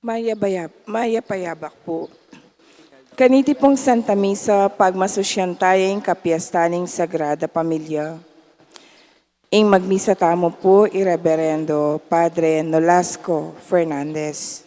Mayapayabak po. Kaniti pong Santa Misa, pagmasusyantayeng kapiyastaning Sagrada Pamilya. Ing magmisa tamo po, Ireverendo Padre Nolasco Fernandez.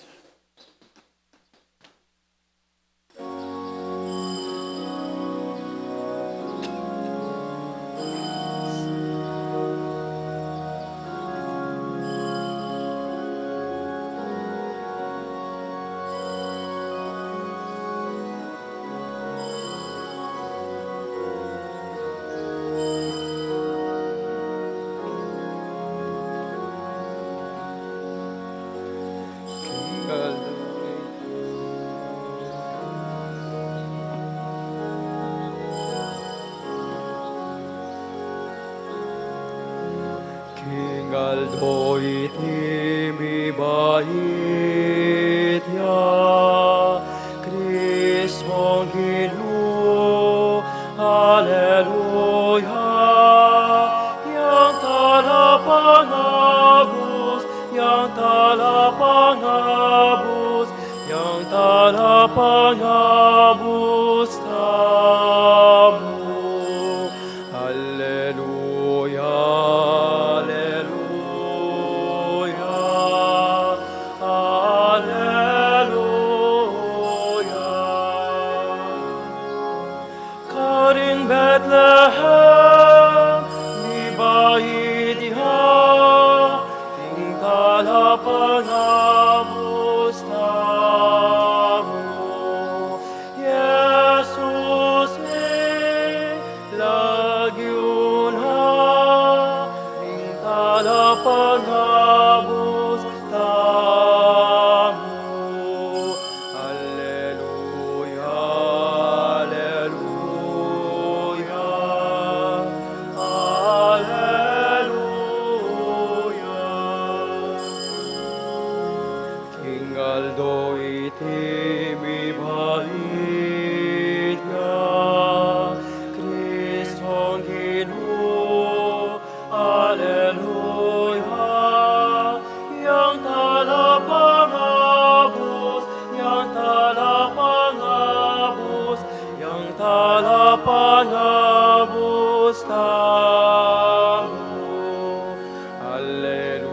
Aldo itimi baitya, Cristo Ginoo, Alleluia. Yang talapangabus, yang talapangabus, yang talapangabus tamu. Alleluia. Bethlehem, libaid iha, ing talapangabus tamu. Jesus me lagyun ha, ing talapangabus tamu. Aldo itimi baitya, Cristo Ginoo, Alleluia. Yang talapangabus, yang talapangabus, yang talapangabus tamu. Alleluia.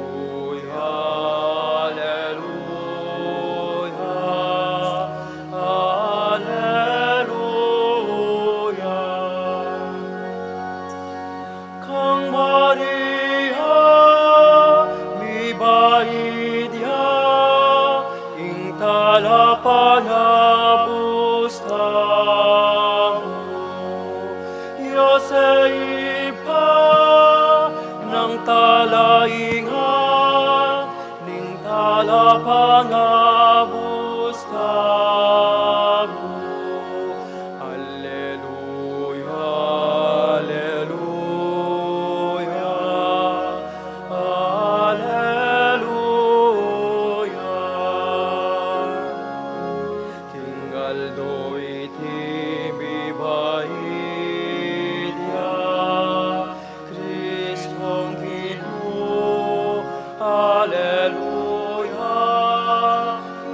Talapangabus tamu. Yosepa ng talaingan, ning talapangabus tamu. Alleluia, alleluia, alleluia. Aldo itimi baitya, Cristo Ginoo, Alleluia.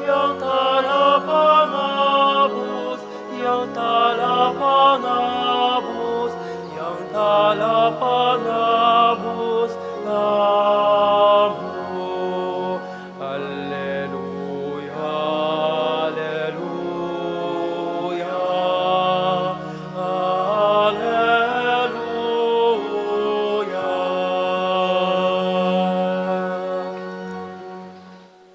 Yang talapangabus, yang talapangabus, yang talapangabus tamu. Alleluia, alleluia, alleluia.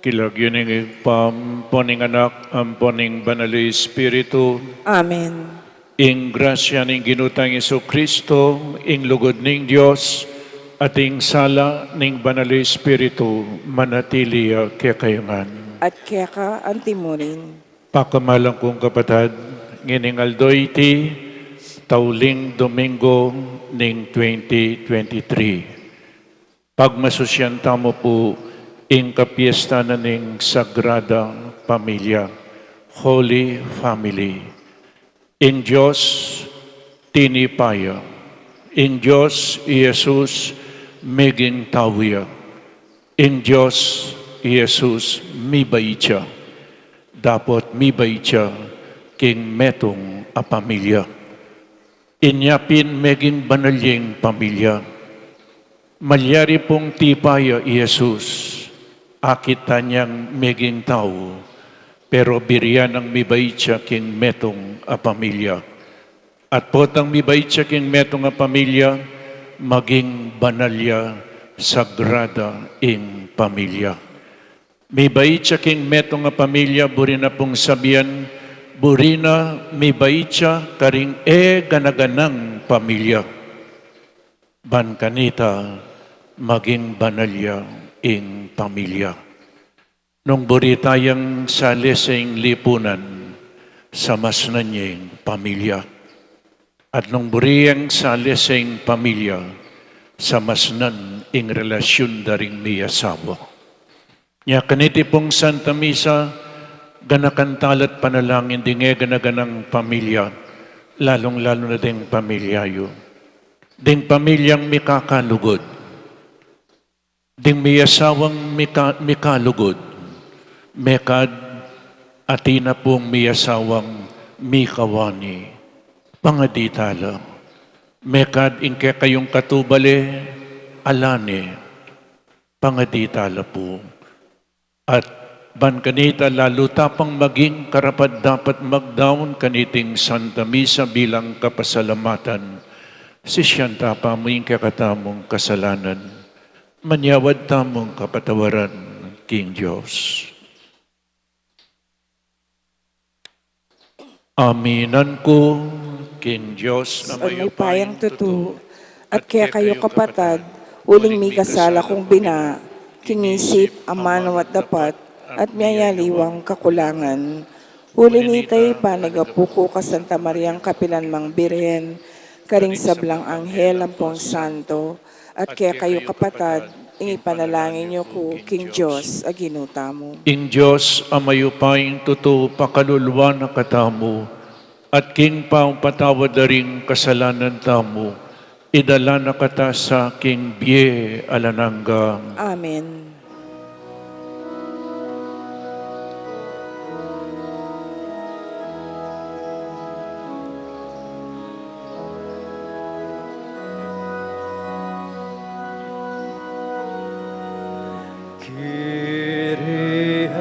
Kilagyan ng pamponing anak, amponing banal Espiritu, Amen. ing grasya ng ginutang Isu Kristo, ing lugod ng Diyos, at ing sala ng banal Espiritu, manatili kaya kayungan. At kaya ka antimurin. Pakamalang kong kapatid, nginingaldo iti, tauling Domingo ng 2023. Pagmasusyanta mo po, ing kapiesta na ning Sagrada Pamilya, Holy Family. In Diyos, tinipaya. In Diyos, Jesus, meging tawya. In Diyos, Jesus, mibaitya. dapot mibay siya king metong a pamilya. Inyapin meging banalyeng pamilya. Malyari pong tipaya Jesus, akit tanyang meging tao, pero biriyan ang mibay siya king metong a pamilya. At potang mibay siya king metong a pamilya, maging banalya, sagrada ing pamilya. Mibay siya king metong a pamilya, buri na pong sabihan, buri na mibay siya karing ganaganang pamilya. Ban kanita, maging banalya ing pamilya. Nung buri tayang sali sa ing lipunan, sa mas nanyeng pamilya. At nung buri ang sali sa ing pamilya, sa mas nan ing relasyon daring may asawa. Nya kaniti pong Santa Misa, ganakantalat panalangin dinge ganaganang pamilya, lalong-lalo na ding pamilyayo. Ding pamilyang mikakalugod. Ding may asawang mikalugod. Mekad atina pong may asawang mikawani. Pangaditala. Mekad inke kayong katubale, alane. Pangaditala po. At ban kanita lalo tapang maging karapat dapat magdaon kaniting Santa Misa bilang kapasalamatan. Si siyanta pa mo yung kakatamong kasalanan. Manyawad tamong kapatawaran, King Diyos. Aminan ko, King Diyos, na Sa payang tutu, at kaya kayo kapatad, uling may kasala kong bina, kingisip, amanaw at dapat, at miyayaliwang kakulangan. Huli nitay panagapuko ka Santa Mariang Kapilan Mang Birhen, karing sablang anghel ang pong santo, at kaya kayo kapatad, ipanalangin niyo ko, King Diyos, aginuta mo. King Diyos, amayupaying tuto pakaluluwa na katamo, at King paong patawad daring kasalanan tamo, idala na kata sa King Bie alananggang. Amen. Kyrie eleison,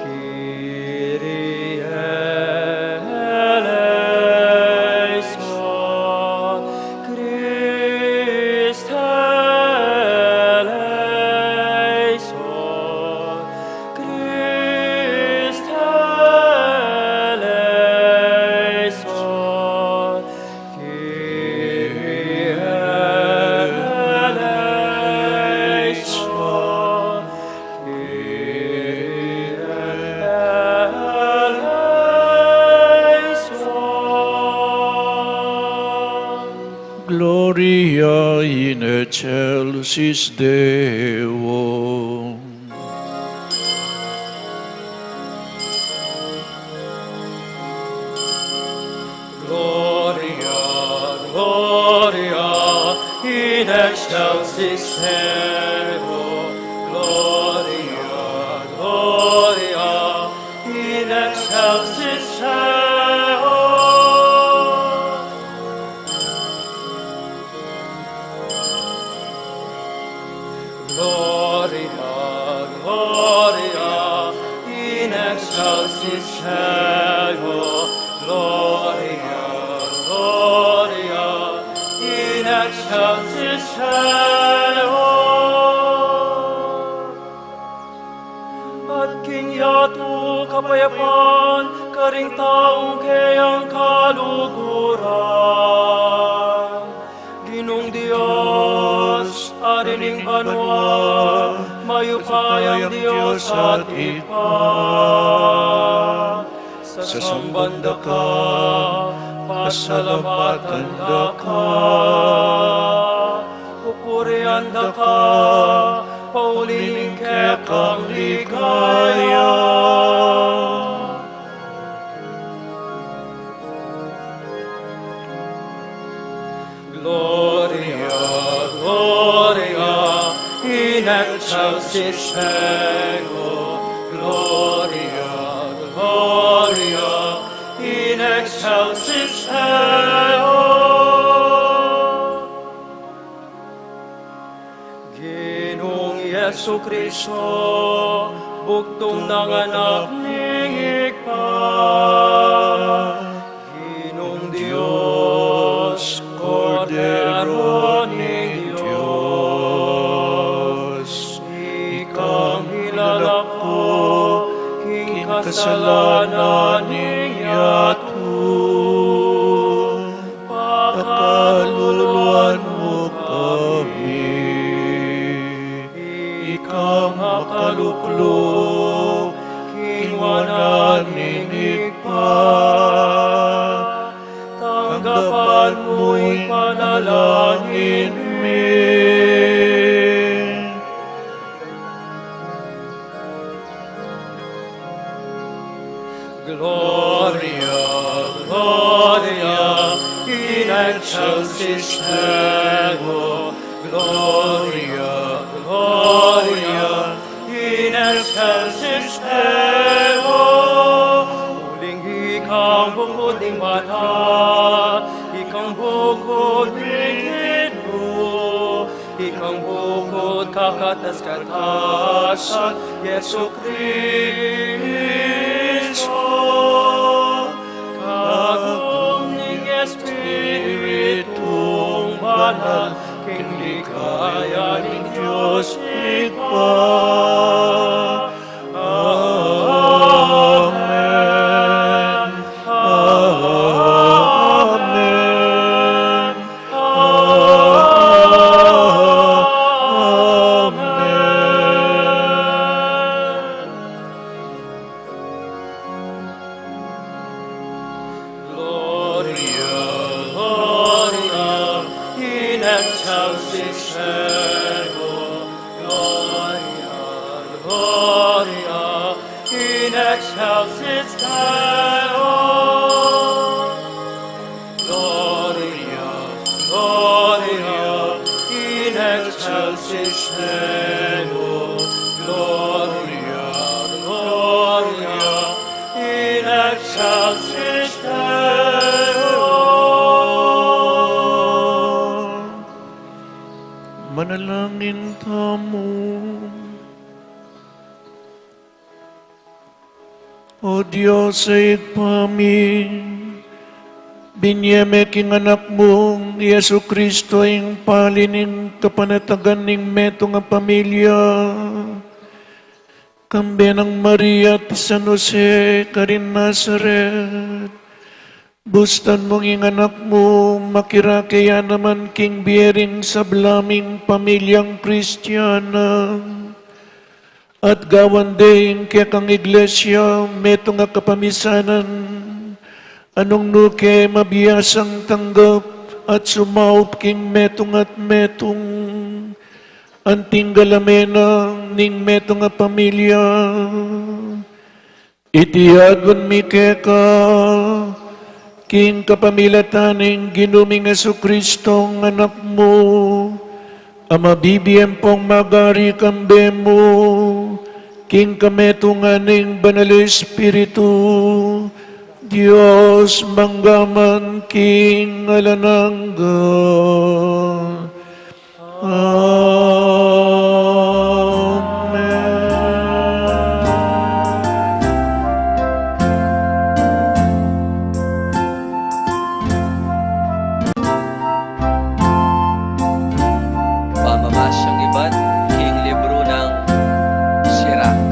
Kyrie eleison, Christe eleison, Christe eleison, Kyrie eleison, Kyrie eleison. Gloria in excelsis Deo. Gloria, Gloria, in excelsis Deo. Gloria, Gloria, in excelsis Deo. Gloria, Gloria, in excelsis Deo. Gloria, Gloria, in excelsis Deo. At kinyatu kapayapaan, karing taong kayang kaluguran. Ginong Diyos, arining banwa, mayupayang Diyos at ipa. Sa sambanda ka, pasalamatan da ka. Pupurian da ka, paulining kekang ligaya. Gloria, Gloria, in excelsis excelsis Ego, Gloria, Gloria, in excelsis Ego. Ginoong Yesu Kristo, buktong ng anak ni Ikpa, Ginoong Diyos, Kordero ni Diyos, Ikang hilala ko, king kasalanan niya pakaluluan mo kami, Ikang makaluklok, king wananinig pa, tanggapan mo'y panalangin mi. Gloria, Gloria, in excelsis Ego, Gloria, Gloria, in excelsis Ego. Muling ikang bukod ng banal, ikang bukod ng Ginoo, ikang bukod kakatas-katasan, Yesu Kristo. Kagong ng Espiritong Banal, kinlikaya ng Diyos Ikpa. Amen. Amen. Amen. Gloria, Gloria, in excelsis Ego, Gloria, Gloria, in excelsis Deo. Gloria, Gloria, in excelsis Ego, Gloria, Gloria, in excelsis Deo. Manalangin tamo. O Diyos ay pamin, binyeme king anak mong Yesu Kristo ang palining kapanatagan ning meto nga pamilya. Kambe ng Maria at San Jose, karin Nazaret, bustan mong ing anak mo, makirakaya naman king biering sa blaming pamilyang Kristiyana. At gawan din kaya kang iglesia, meto nga kapamisanan, anong nuke mabiyasang tanggap at sumaup king metong at metong, anting galamena ning metong nga pamilya. Itiyadwan mi keka, king kapamilataning ginuming Jesucristong anak mo, ama bibiyem pong magari kambe mo, king kametunganing banal Espiritu, Diyos manggaman king alanangga. Pamamasyang iba't king libro ng Sirach.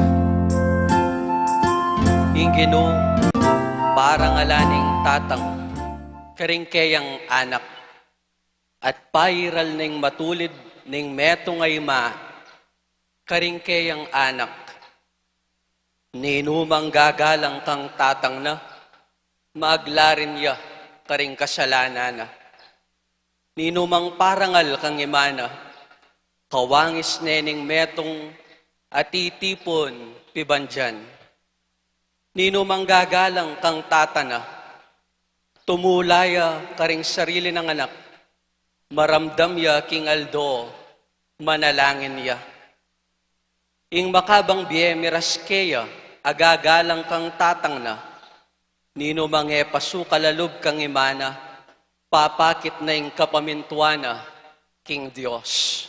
Ingino, parang alaning tatang, karingkeyang anak, at pairal ning matulid ning metong ay ma, karingkeyang anak. Ninumang gagalang kang tatang na, maaglarin ya karing kasalanan na. Ninumang parangal kang imana, kawangis nening metong at itipon pibandyan. Ninumang gagalang kang tatana, tumulaya karing sarili ng anak, maramdam ya king aldo, manalangin ya. Ing makabang biye miraskeya, agagalang kang tatang na, nino mange pasukalalob kang imana, papakit na ing kapamintuana, King Diyos.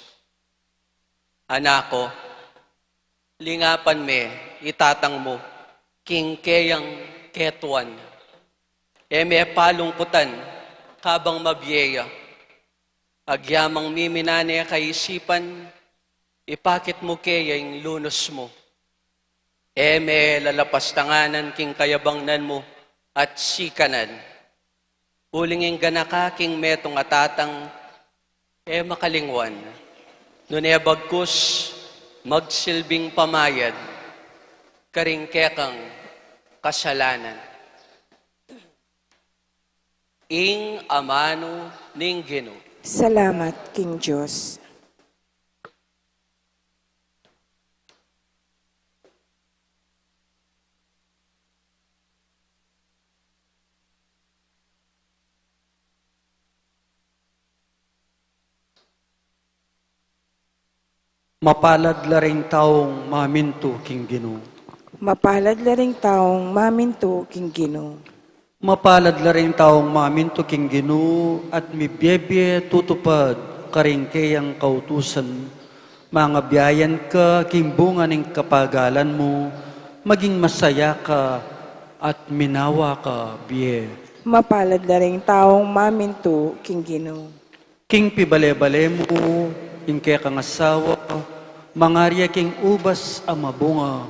Anako, lingapan me, itatang mo, King Keyang Ketuan. Eme palungkutan, kabang mabiyeya, agyamang miminane kaisipan, ipakit mo kaya yung lunos mo. Eme lalapastanganan king kayabangnan mo at sikanan. Ulinging ganaka king metong atatang, makalingwan. Nune bagkus, magsilbing pamayad, karingkekang kasalanan. Ing amano ning Ginoo. Salamat, King Diyos. Mapalad la ring taong maminto king Ginoo. Mapalad la ring taong maminto, King Ginoo. Mapalad la ring taong maminto king Ginoo at mibyebye tutupad karing kayang kautusan. Mga biyayan ka king bunga ning kapagalan mo, maging masaya ka at minawa ka biye. Mapalad la ring taong maminto, King Ginoo. King pibale-bale mo, ing kaya kang asawa, mangarya king ubas ang mabunga,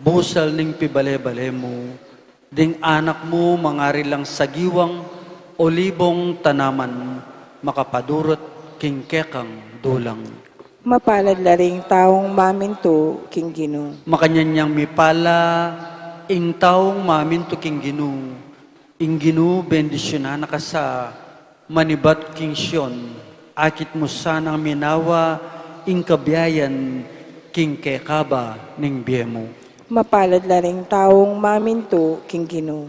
busal ning pibale-bale mo, ding anak mo mangari lang sagiwang olibong tanaman, makapadurot king kekang dulang. Mapalad la ring taong maminto, King Ginoo. Makanyanyang mipala, ing taong maminto king Ginoo, ing Ginoo bendisyonan na ka sa manibat king Sion, akit mo sanang minawa, ing kabiyayan, king kekaba, ning biyemo. Mapalad la ring taong maminto, King Ginoo.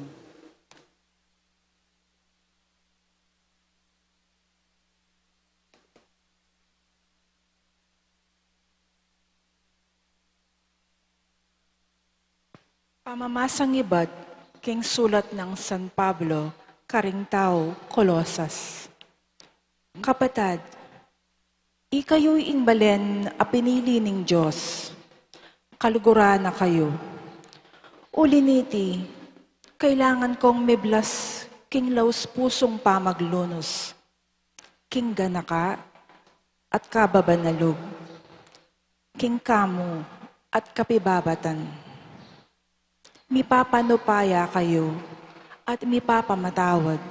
Pamamasang iba't king sulat ng San Pablo, karing tao, Kolosas. Kapatad, ikayo'y ingbalen a pinili ning Diyos. Kaluguran na kayo. Uliniti, kailangan kong miblas king laus pusong pamaglunos. King ganaka at kababanalog. King kamo at kapibabatan. Mipapanupaya kayo at mipapamatawad.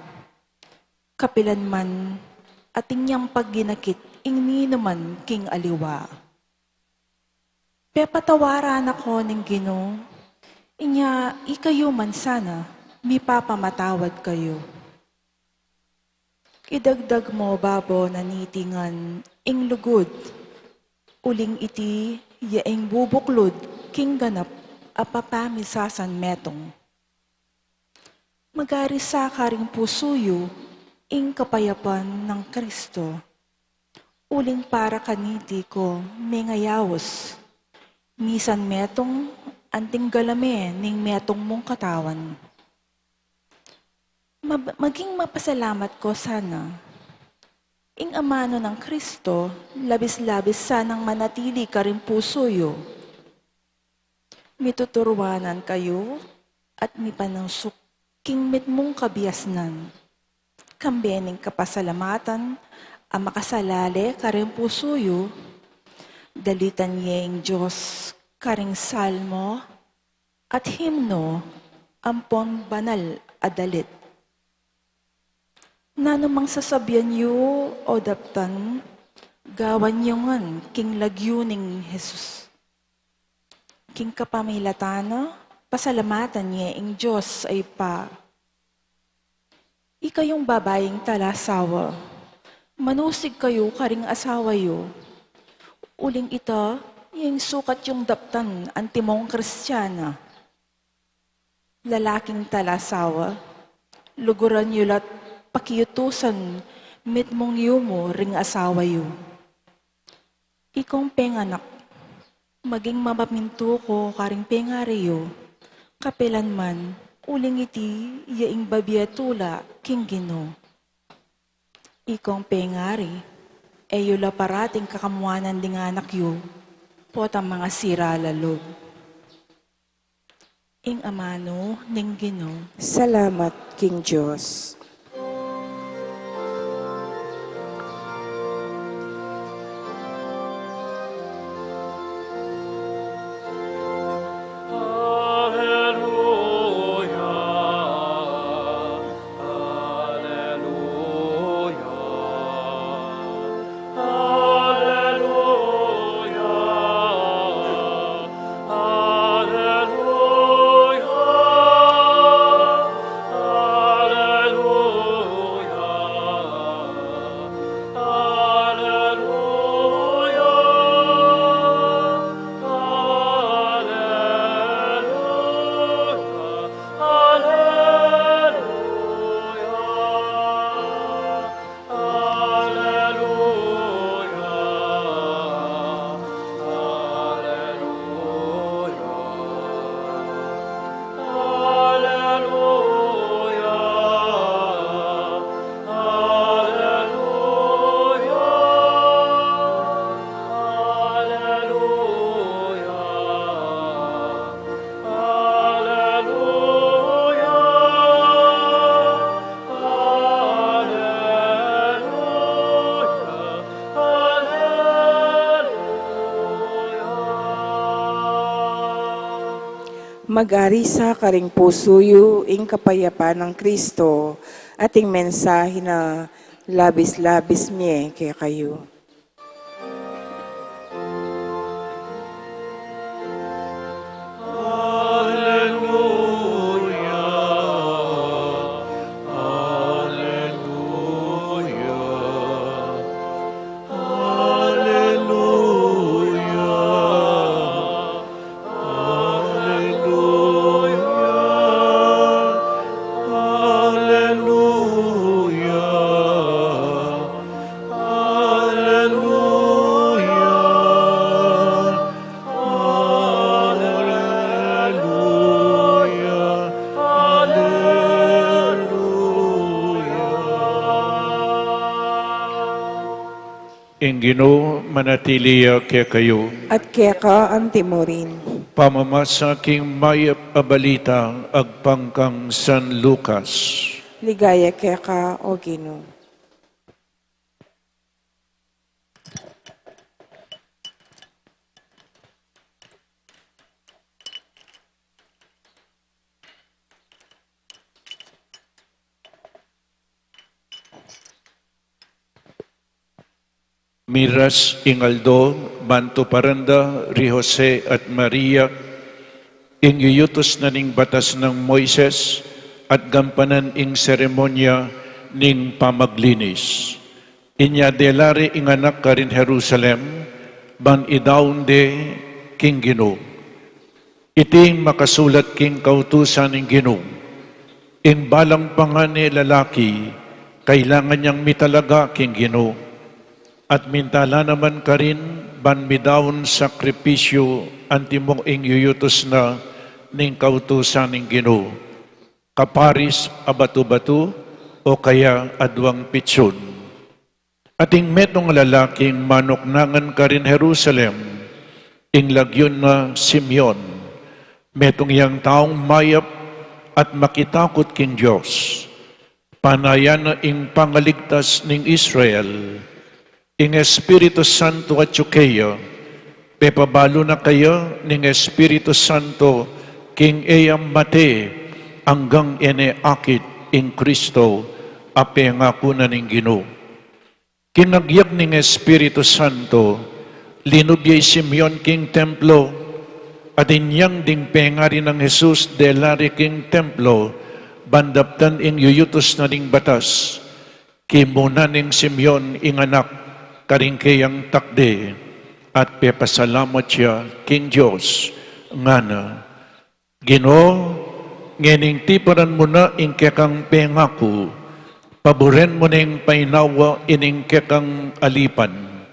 Kapilan man at inyang pagginakit ing ninuman king aliwa. Pepatawaran ako ng Ginoo, inya ikayo man sana, mipapamatawad kayo. Idagdag mo babo na nitingan ing lugod, uling iti yaing bubuklod king ganap apapamisasan metong. Magarisa ka ring pusuyo, ing kapayapan ng Kristo. Uling para kaniti ko, mengayawos. Misan metong, anting galame, ning metong mong katawan. Maging mapasalamat ko sana. Ing amano ng Kristo, labis-labis sanang manatili ka rin pusuyo. Mituturwanan kayo at mipanusok king mitmong kabiasnan. Kambening kapasalamatan, ang makasalali karing pusuyo, dalitan niya Diyos karing salmo at himno ampon banal adalit. Nanumang sasabihan yu o daptan, gawan niyo ngan king lagyuning Jesus. King kapamilatano, pasalamatan niya ing Diyos ay pa. Ikayong babaeng talasawa, manusig kayo karing asawa yo. Uling ito, yung sukat yung daptan, antimong Kristiyana. Lalaking talasawa, luguran yu lat pakiyutusan, mitmong yumo ring asawa yo. Ikong penganak, Maging mapaminto ko karing pengareyo, kapelan man, uling iti yaing babiatula king Gino. Ikong pengari, eyo la parating kakamuanan ding anak yu, potang mga sira lalob. Ing amano ning Gino. Salamat, King Diyos. Mag-ari sa karing pusuyo ing kapayapaan ng Kristo ating mensahe na labis-labis miye kaya kayo. Ing Ginoo manatiliya kaya kayo. At kaya ka ang timurin. Pamamasaking mayap abalita agpangkang San Lucas. Ligaya kaya ka, O Ginoo. Miras Ingaldo, Banto Paranda, Ri Jose at Maria, ing yuyutos na ning batas ng Moises at gampanan ing seremonya ning pamaglinis. Inya delare ing anak karin Jerusalem, ban idaunde king Ginoo. Iting makasulat king kautusan ning Ginoo. In balang pangane lalaki, kailangan niyang mitalaga king Ginoo. At mintala naman ka rin, ban midawon sakripisyo antimong ing yuyutos na ning kautusan ning Ginoo. Kaparis abatu-batu o kaya adwang pitsun. Ating metong lalaking manoknangan ka rin Jerusalem, ing lagyon na Simeon, metong yang taong mayap at makitakot king Diyos. Panayan na ing pangaligtas ning Israel, ing Espiritu Santo at Chukeya, pepabalo na kayo ning Espiritu Santo, king eyam mate, hanggang ene akit ing Kristo, ape ngako na ning Ginoo. Kinagyag ning Espiritu Santo, linubyay Simeon king templo, at inyang ding pengari ng Jesus delari king templo, bandaptan ing yuyutos na ning batas, kimuna ning Simeon ing anak, karingkayang takde at pepasalamat siya king Diyos nga na. Ginoo, ngening tiparan mo na ing kekang pengako, paboren mo ning painawa ining kekang alipan.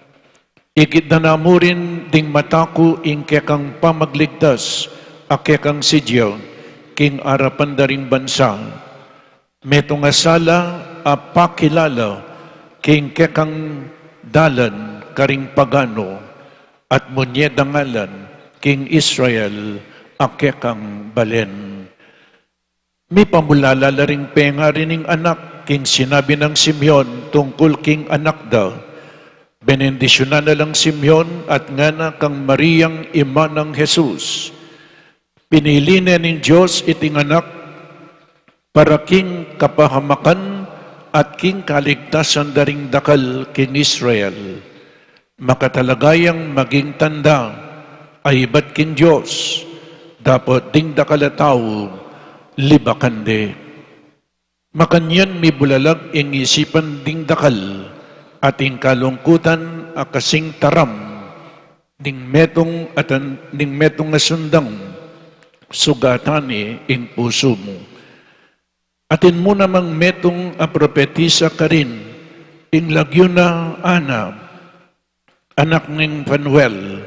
Ikidanamurin ding mataku ing kekang pamagligtas, akekang sidyo, king arapan daring bansa. Metong asala apakilala, king kekang dalan karing pagano, at munyedangalan, king Israel, akekang balen. Mi pamulala ring penga rining anak, king sinabi ng Simeon, tungkol king anak daw. Benendisyonan na lang Simeon at ngana kang Mariyang ima ng Jesus. Pinili na ng Diyos iting anak para king kapahamakan at king kaligtasan daring dakal king Israel. Makatalagayang maging tanda ay ba't king Diyos, dapat ding dakalataw, libakande. Makanyan mi bulalag ing isipan ding dakal, ating kalungkutan akasing taram, ning metong asundang, sugatani ing puso mo. Atin mo namang metong apropetisa ka rin, ing lagyo na Ana, anak ng Fanuel,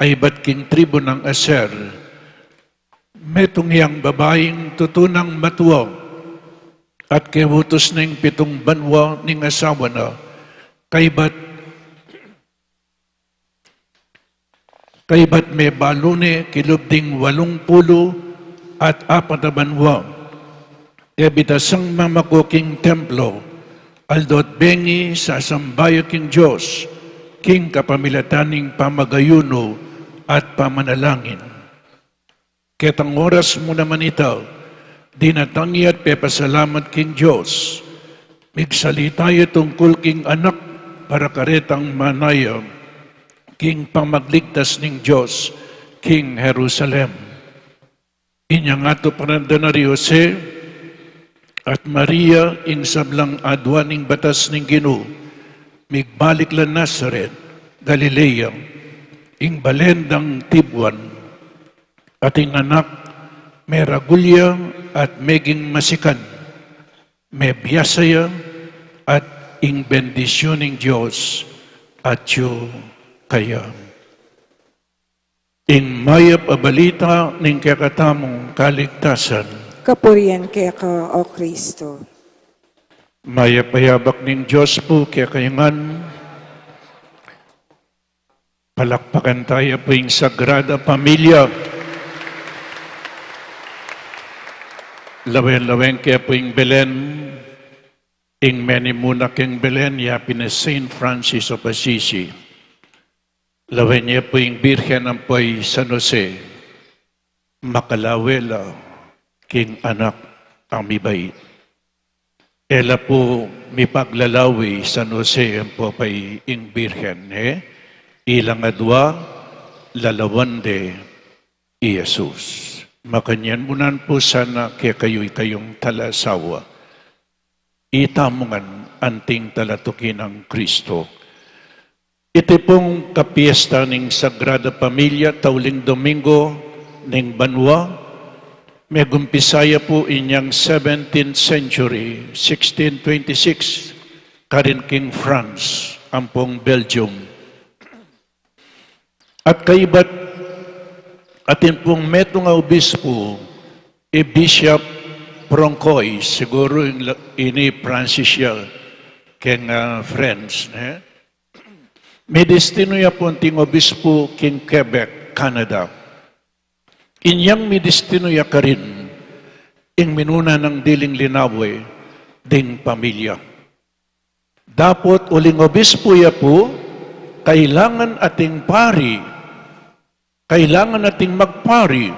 ay ba't king tribo ng Aser, metong yang babaeng tutunang matuwa, at kehutos ng 7 banwa ning asawa na, kay ba't may balune kilubding 80 at 4 banwa. Ebitasang mamakuking templo, aldot bengi sa sambayo king Diyos, king kapamilataning pamagayuno at pamanalangin. Ketang oras mo naman ito, dinatangi at pepasalamat king Diyos, migsalitayo tungkol king anak para karetang manaya, king pamagligtas ning Diyos, king Jerusalem. Inya nga to pananda na ri Jose at Maria ing sablang adwa ning batas ning Ginoo, migbalik la Nazaret, Galilea, ing balendang Tibuan, ating anak may ragulya at meging masikan, may biyasaya at ing bendisyoning Diyos at yu kaya. Ing mayap abalita ning kakatamong kaligtasan, Kapurian kaya ka, O Kristo. mayapayabak ning Diyos po kaya kayangan, palakpakan tayo po ing Sagrada Pamilya. Lawen-lawen kaya po ing Belen, ing many muna king Belen, yapin na Saint Francis of Assisi. Lawen niya po ing Birhen ng Poy San Jose, makalawela, king anak ang mibait. Ela po mi paglalawi San Jose ang po pa'y ing Birhen, ilang adwa, lalawande, i Jesus. Makanyan munan po sana kaya kayong talasawa. Itamungan anting talatukin ng Kristo. Ito pong kapiesta ng Sagrada Pamilya, tauling Domingo ng Banwa. May gumpisaya po inyang 17th century, 1626, karin King France, ang pong Belgium. At kaibat atin pong metong obispo, Bishop Proncoy, siguro ini Francis siya, king friends. May destino ya po ting obispo king Quebec, Canada. Inyang may destino ya ka rin, ing minuna ng diling linawe, ding pamilya. Dapat uling obispo ya po, kailangan ating pari, kailangan nating magpari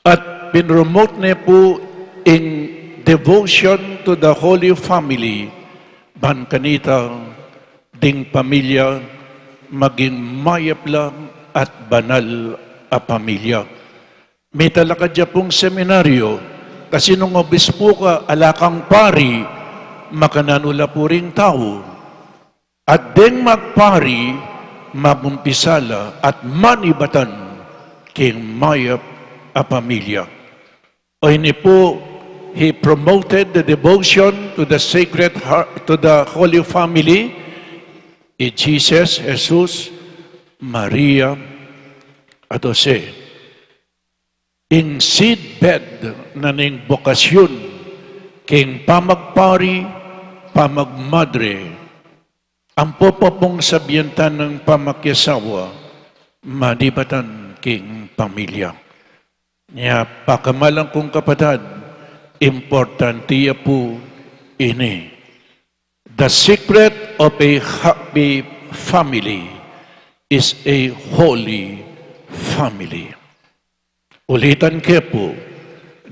at pinromote na po in devotion to the Holy Family, ban kanita ding pamilya maging mayap lang at banal a pamilya. May talakad dya pong seminaryo kasi nung obispo ka alakang pari, makananula po ring tao at ding magpari mabumpisala at manibatan king mayap a pamilya. O ini po, he promoted the devotion to the sacred heart, to the Holy Family, Jesus, Jesus, Maria, at Jose. Ing seedbed na ning bokasyon, king pamagpari, pamagmadre, ang popopong sabientan ng pamakyasawa, madibatan king pamilya. Niya pakamalang kong kapatid, importantiya po ini. The secret of a happy family is a holy family. Ulitan ko po,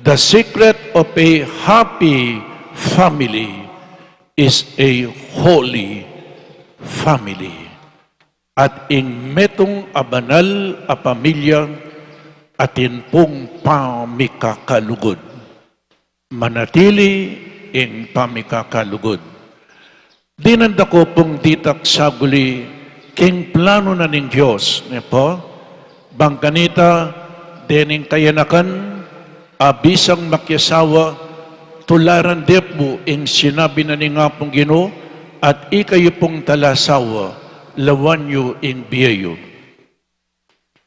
the secret of a happy family is a holy family. At ing metong abanal a pamilya atin pong pamikakalugod. Manatili ing pamikakalugod. Dinanda ko pong ditak saguli king plano na ning Diyos. Po, bangkanita, dening kayanakan, abisang makyasawa, tularan depo ing sinabi na ning nga pong Ginoo, at ikayo pong talasawa, lawan yu ing biyayo.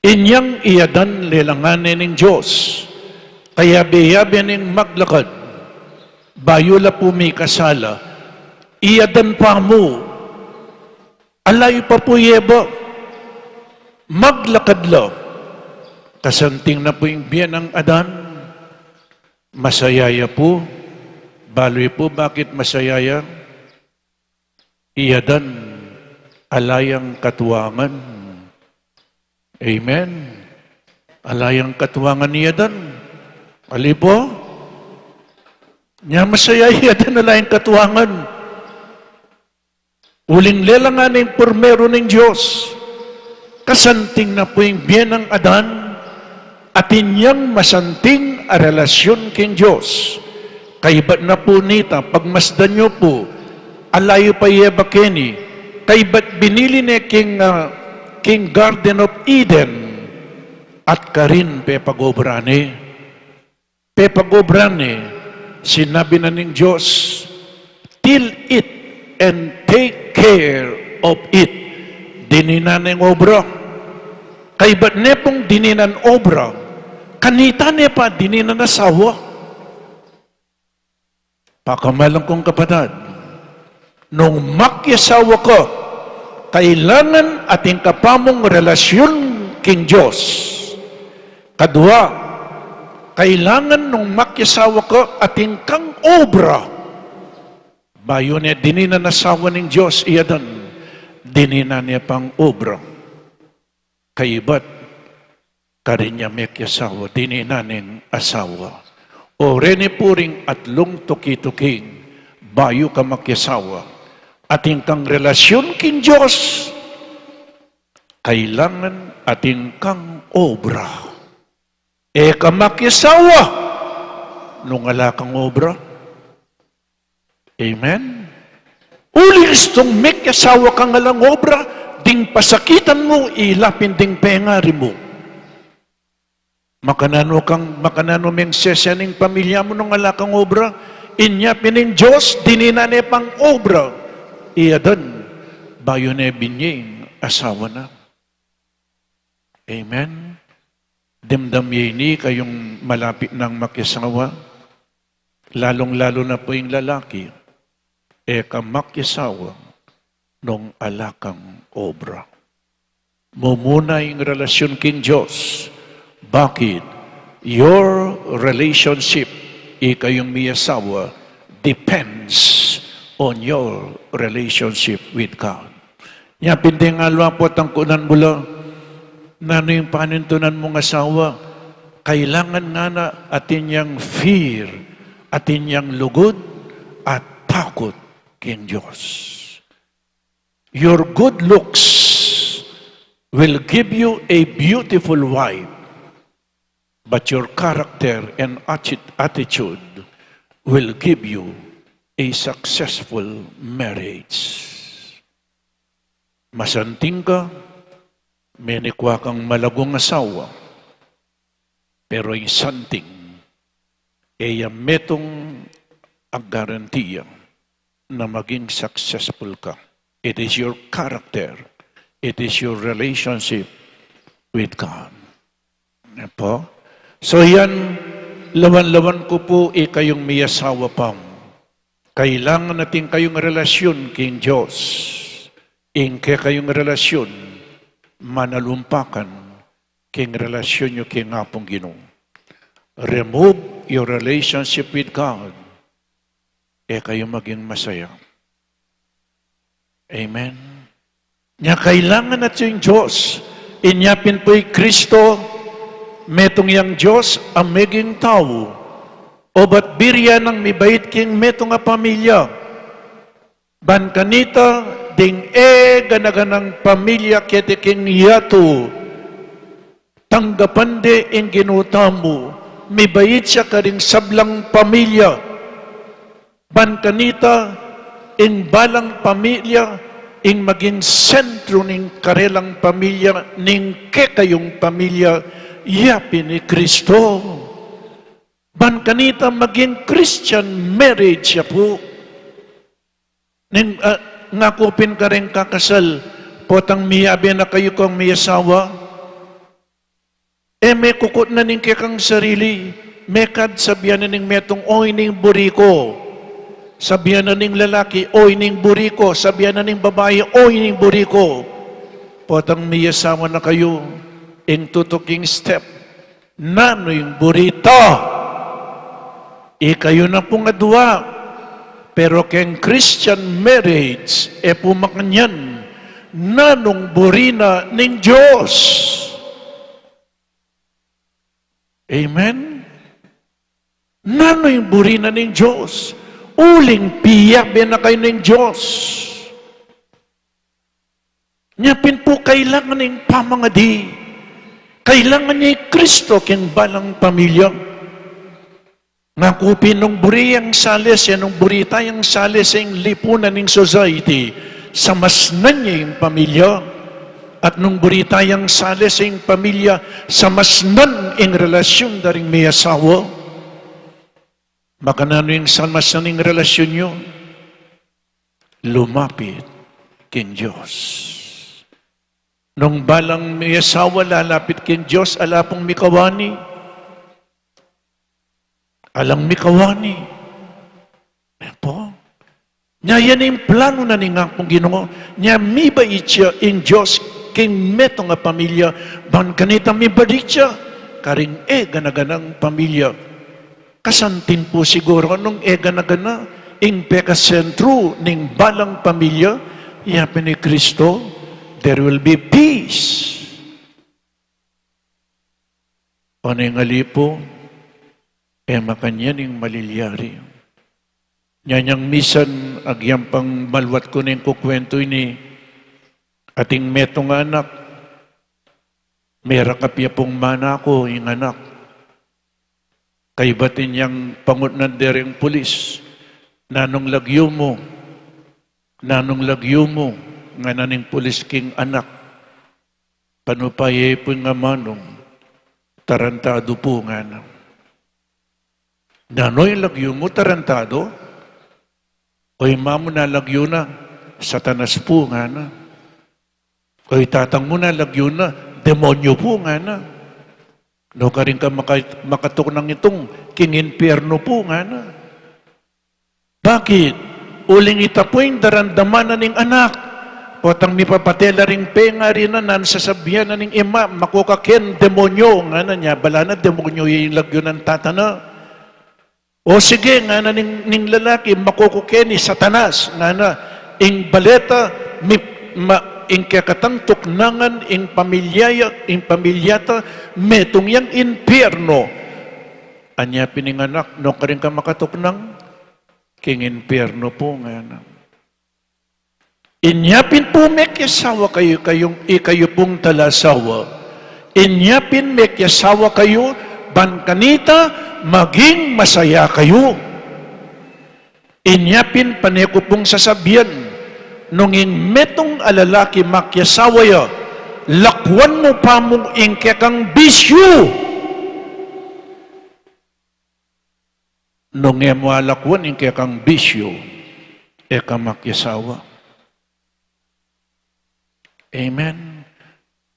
Inyang iyadan lelanganin ning Diyos, kaya biyabi ning maglakad, bayula po may kasala, iyadan pa mo, alay pa po yeba, maglakad lang, kasanting na po yung biyan ng adan, masayaya po, baloy po, bakit masayaya? Iyadan, alayang katuwangan. Amen. Alayang katuwangan iyadan. Ali po? Nya masaya iyadan, alayang katuwangan. Uling lelangan ng pormero ng Diyos, kasanting na po yung biyan ng adan, at inyang masanting a relasyon king Diyos. Kaibat na po nita, pagmasdan nyo po, alayo pa yeba keni, kaibat binili ni King Garden of Eden, at karin pepagobrane. Pepagobrane, sinabi na ng Diyos, till it and take care of it. Dininan ng obra. Kaibat ne pong dininan obra, kanita ne pa dininan asawa. Pakamalang kong kapatid, nung makyasawa ko, kailangan ating kapamong relasyon king Diyos. Kadua, kailangan nung makyasawa ko ating kang obra. Bayo niya, dininan asawa ng Diyos, iyadan, dininan niya pang obra. Kaibat, karinya mekyasawa, dininan ng asawa. O reni puring atlong tuki-tuking, bayo ka makyasawa, ating kang relasyon kin Diyos, kailangan ating kang obra. E ka makyasawa, nung ala kang obra, amen? Uli gustong mekyasawa kang alang obra, ding pasakitan mo, ilapin ding pengari mo. Makanano meng sesening pamilya mo nung ala kang obra, inya pining Diyos, dininane pang obra. Iyadan, bayo ne binyeng asawa na. Amen? Dimdam yini kayong malapit ng makyasawa, lalong-lalo na po yung lalaki, makyasawa nung alakang obra. Mumuna yung relasyon king Diyos. Bakit? Your relationship, kayong miyasawa, depends on your relationship with God. Nya pinding alwa po tangkunan mula, nano yung panintunan mong asawa, kailangan nga na atin yang fear, atin yang lugod, at takot king Diyos. Your good looks will give you a beautiful wife, but your character and attitude will give you a successful marriage. Masanting ka, menikwa kang malagong asawa, pero isanting, metong ang garantiya na maging successful ka. It is your character. It is your relationship with God. Ano po? So yan, lawan-lawan ko po kayong may asawa pang. Kailangan natin kayong relasyon king Diyos. Ingke kayong relasyon, manalumpakan, king relasyon nyo king Apong Ginoo. Remove your relationship with God, kayo maging masaya. Amen. Nya kailangan natin yung Diyos. Inyapin po'y Kristo, metong yang Diyos, ang maging tao. O ba't birya ng mibait king metong nga pamilya. Ban kanita, ding ganaganang pamilya kete king yato. Tanggapan de in ginutamo. Mibait siya karing sablang pamilya. Ban kanita, in balang pamilya, in maging sentro ning karelang pamilya, ning kayong pamilya, yapin ni Kristo. Ban kanita maging Christian marriage siya po. Ning ngakupin ka rin kakasal, potang miyabi na kayo kong may asawa, may kukot na ning kekang sarili, mekad sabihan na ning metong oy ning buriko, sabihan na ning lalaki, oy ning buriko, sabihan na ning babae, oy ning buriko, potang may asawa na kayo, ing tutuking step, nano yung burito, kayo na pong adwa. Pero keng Christian marriage, pumakanyan, nanong burina ning Diyos. Amen? Nano yung burina ning Diyos? Uling piyak na kayo ning Diyos. Nyapin po kailangan ng pamangadi. Kailangan niya Kristo keng balang pamilya. Ngakupin nung buriyang sales, yan nung buritayang sales yung lipunan ng society, samasnan niya yung pamilya, at nung buritayang sales yung pamilya, samasnan yung relasyon daring may asawa. Makanano yung samasnan yung relasyon nyo? Lumapit king Diyos. Nung balang may asawa, lalapit king Diyos, alapong mikawani, alang mikawani. Po. Nya yan yung plano na ni Apong Ginoo. Nya mibait siya in Diyos king meto nga pamilya. Ban kanita mibait siya. Karing ganaganang pamilya. Kasantin po siguro nung ganagana ing pekasentro ning balang pamilya. Yapin ni Kristo, there will be peace. O nga lipo, makanyan yung malilyari. Nyanyang misan, agyang pang malwat ko na yung kukwento ini, ating metong anak, mera kapya pong mana ko, yung anak. Kaibatin niyang pangunan dereng pulis, nanong lagyo mo, nga naning pulis king anak, panupaye po nga manong, tarantado po nga na. Nanoy lagyo mo, tarantado? Oy mamo na lagyo na, satanas po nga na. Oy tatang mo na lagyo na, demonyo po nga na. No ka rin ka makatok ng itong king-impyerno po nga na. Bakit? Uling itapoy darandamanan ng anak. Potang mipapatela ring penga rin na nansasabihan na ng ima, makukaken demonyo nga na niya, bala na demonyo yung lagyo ng tatana. O sige, nga na ning lalaki, makukukeni, satanas, nga na, ing baleta, ing kakatang tuknangan, ing pamilyata, metong yang impyerno. Anya pininganak, no ka rin ka makatuknang, king impyerno po nga na. Inyapin po mekyasawa kayo pong talasawa. Inyapin mekyasawa kayo, ban kanita, maging masaya kayo. Inyapin paneko pong sasabihan, nung metong alalaki makyasawaya, lakwan mo pa mong ingkekang bisyo. Nung mo alakwan ingkekang bisyo, eka makyasawa. Amen.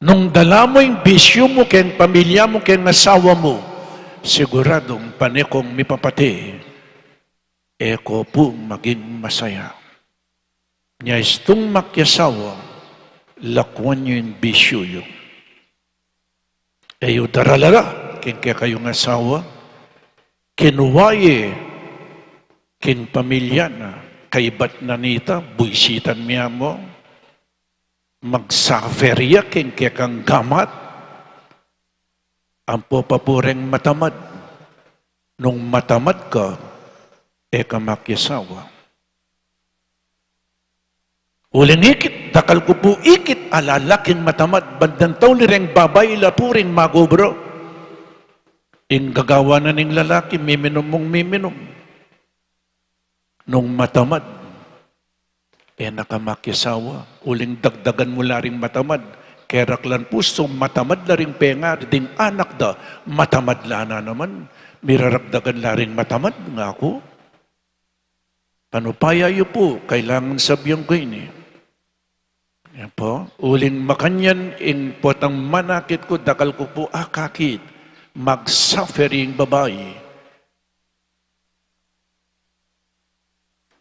Nung dala mo yung bisyo mo, kayong pamilya mo, kayong asawa mo, siguradong panekong mipapati, eko po maging masaya. Nya istong makyasawa, lakwan nyo yung bisyo yung. Eyo daralala, king kayong asawa, kinuwaye, king pamilya na, kaibat na nita, buisitan miya mo, magsaferya king kang gamat, ang popapureng matamad. Nung matamad ka, eka makyasawa. Uling ikit, dakal ko po ikit, alalaking matamad, bandantaw lireng babay, ilapuring magobro. In gagawa na ning lalaki, miminom mong miminom. Nung matamad, nakamakyasawa, uling dagdagan mo laring matamad, keraklan puso, matamad laring pengar, ding anak da, matamad lana naman, miraragdagan laring matamad, nga ako. Panupaya yu po, kailangan sabihan ko ini. Yan po, uling makanyan, in potang manakit ko, dakal ko po akakit, mag-suffering babae.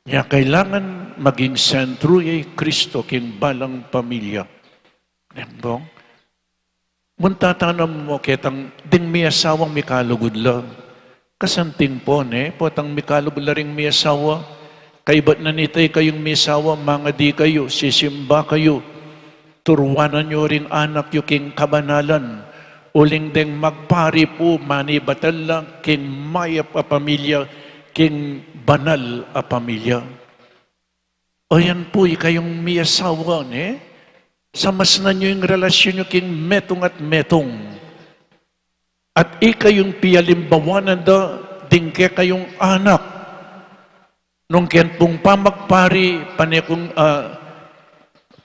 Kaya kailangan maging sentro ay Kristo king balang pamilya. Nembong? Muntatanam mo ketang ding may asawang mikalugod lang. Kasanting po potang mikalugod ring may asawa. Kaibat na nitay kayong may asawa, mga di kayo, sisimba kayo. Turuanan nyo ring anak yu king kabanalan. Uling deng magpari po, manibatal lang, king mayap a pamilya, king banal a pamilya. O yan po, kayong may asawa, samas na nyo yung relasyon nyo king metong at metong. At ikayong piyalimbawanan da, dingke kayong anak. Nung ken pong pamagpari,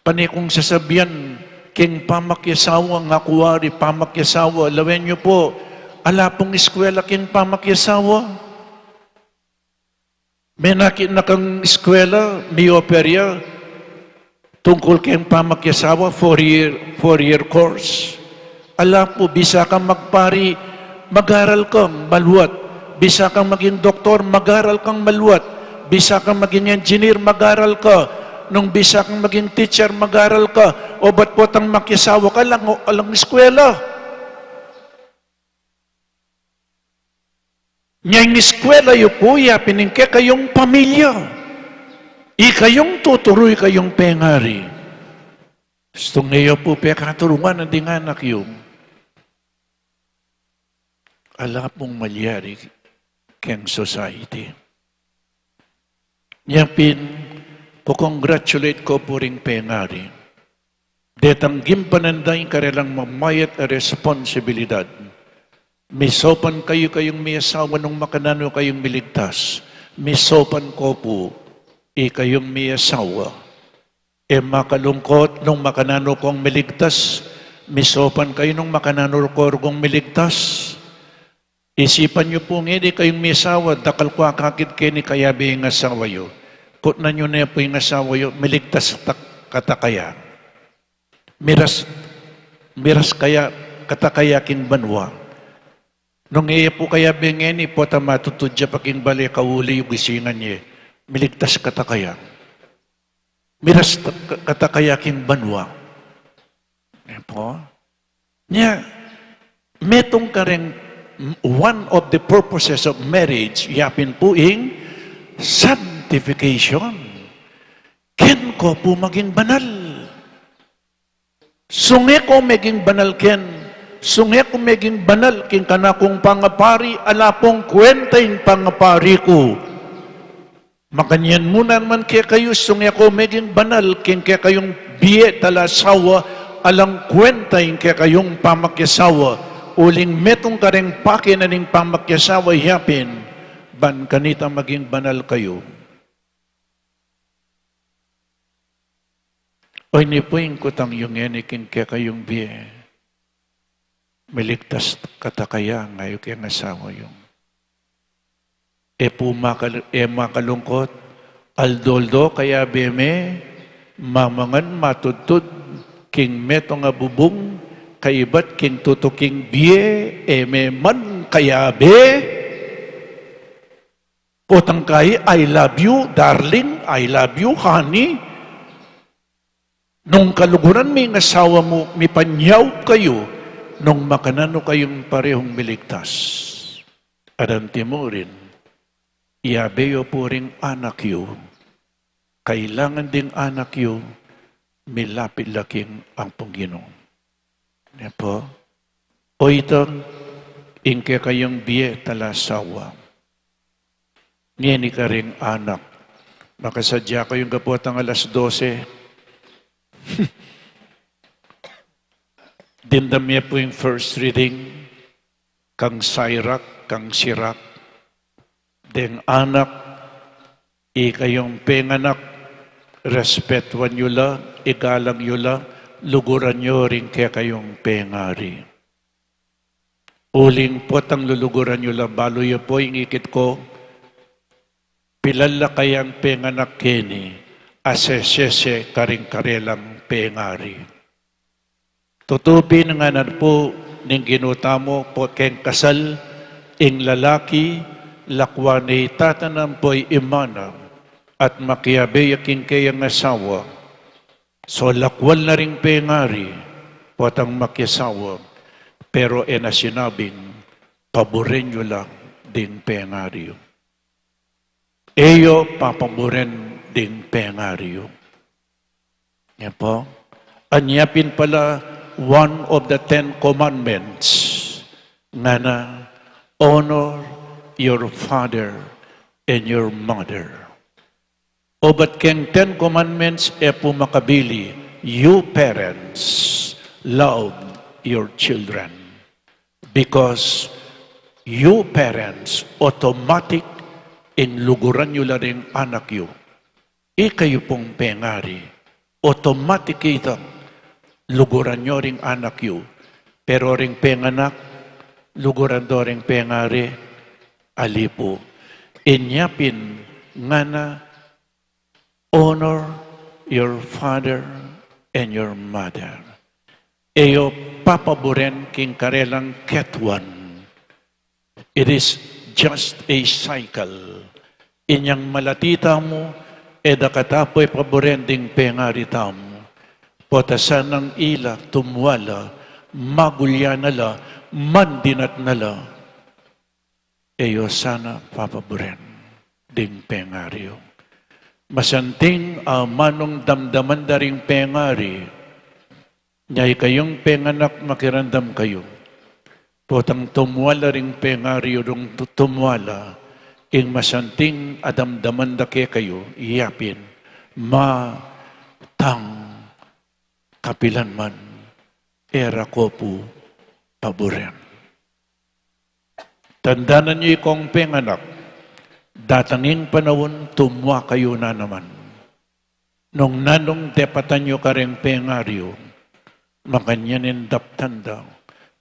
panekong sasabihan, king pamakyasawa, nga kuwari, pamakyasawa, lawen nyo po, ala pong eskwela king pamakyasawa. May nakita kang eskwela, may operya, tungkol kayong pamakyasawa, 4-year course. Ala po, bisa kang magpari, mag-aral kang maluwat. Bisa kang maging doktor, mag-aral kang maluwat. Bisa kang maging engineer, mag-aral ka. Nung bisa kang maging teacher, mag-aral ka. O ba't po tang makyasawa ka lang, o alang eskwela? Ngayong eskwela yu po, piningke kayong pamilya. Ikayong tuturoy kayong pengari. Gustong niyo po pekaturuan na ding anak yung ala pong malyari keng society. Yapin, po-congratulate ko po ring pengari. Detang gimpananday karelang mamayat a responsibilidad. Misopan kayong may asawa nung makanano kayong miligtas. Misopan ko po, kayong may asawa. Makalungkot nung makanano kong miligtas. Misopan kayo nung makanano kong miligtas. Isipan niyo po nga, kayong may asawa, dakal ko akakit kayo ni kayabi yung asawa yo. Kut na nyo na po yung asawa yo, miligtas katakaya. Miras kaya katakaya king banwa. Nung po kaya bingeni po ta matutudya paking bali kauli yung gisingan niya. Miligtas katakaya. Miras katakaya king banwa. Po. Nya, metong ka rin, one of the purposes of marriage, yapin po ing sanctification. Ken ko po maging banal. Sungi ko maging banal ken. Sungi ko maging banal, king kanakong pangapari, alapong kwenta yung pangapari ko. Makanyan muna naman kaya kayo, sungi ko maging banal, king kaya kayong biye talasawa, alang kwenta yung kaya kayong pamakyasawa. Uling metong kareng pake na ning pamakyasawa, yapin, ban kanita maging banal kayo. O inipuin ko tang yung king kaya kayong biye. Miligtas katakaya ngayon kaya asawa yung. Makalungkot, aldoldo kaya beme, mamangan matudtud, king meto nga bubong, kaibat king tutuking biye, eme man kayabe. Potang kay, I love you, darling, I love you, honey. Nung kaluguran may asawa mo, may panyaw kayo, nung makanano kayong parehong miligtas. Adanti mo rin, iabeyo po rin anak yu, kailangan ding anak yu, milapit laking ang Panginoon. Yan po. O itong, ingke kayong biye talasawa. Ngeni ka rin anak. Makasadya kayong kapotang alas 12. Dindamya po yung first reading, kang sayrak, kang sirak. Deng anak, ikayong penganak, respetuan nyo la, igalang nyo la, luguran nyo rin kaya kayong pengari. Uling po ang luluguran nyo la, balo yun po yung ikit ko, pilala kayang penganak kini, asesese karing karelang pengari. Tutupin nga na po ning ginutamo po keng kasal, ing lalaki, lakwa ni tatanam po'y imana, at makiabeyaking kayang asawa. So lakwal na ring pengari, potang makiasawa, pero sinabing, paborin nyo lang ding pengaryo. Eyo papaborin ding pengaryo. Yan po. Anyapin pala, one of the 10 commandments, nga na, honor your father and your mother. O ba't keng 10 commandments pumakabili, you parents love your children. Because you parents automatic in luguran nyo la rin anak yu. Kayo pong pengari. Automatic ito. Luguran nyo rin anak yu. Pero ring penganak, luguran do ring pengari, alipo. Inyapin nga na, honor your father and your mother. Eyo papaboren king karelang ketwan. It is just a cycle. Inyang malatita mo, edakatapoy paboren ding pengarita mo. Potasan ng ila, tumwala, magulya nala, mandinat nala. Eyo sana papaboren ding pengaryo. Masanting manong damdaman daring pengari, nyay kayong penganak makirandam kayo. Potang tumwala ring pengari yung tumwala, ing masanting adamdaman dake kayo, iyapin, tang kapilan man, era ko po paboren. Tandaanan niyo ikong penganak, datanging panahon, tumwa kayo na naman. Nung nanong depatan nyo ka rin pengaryo, makanyanin daptanda,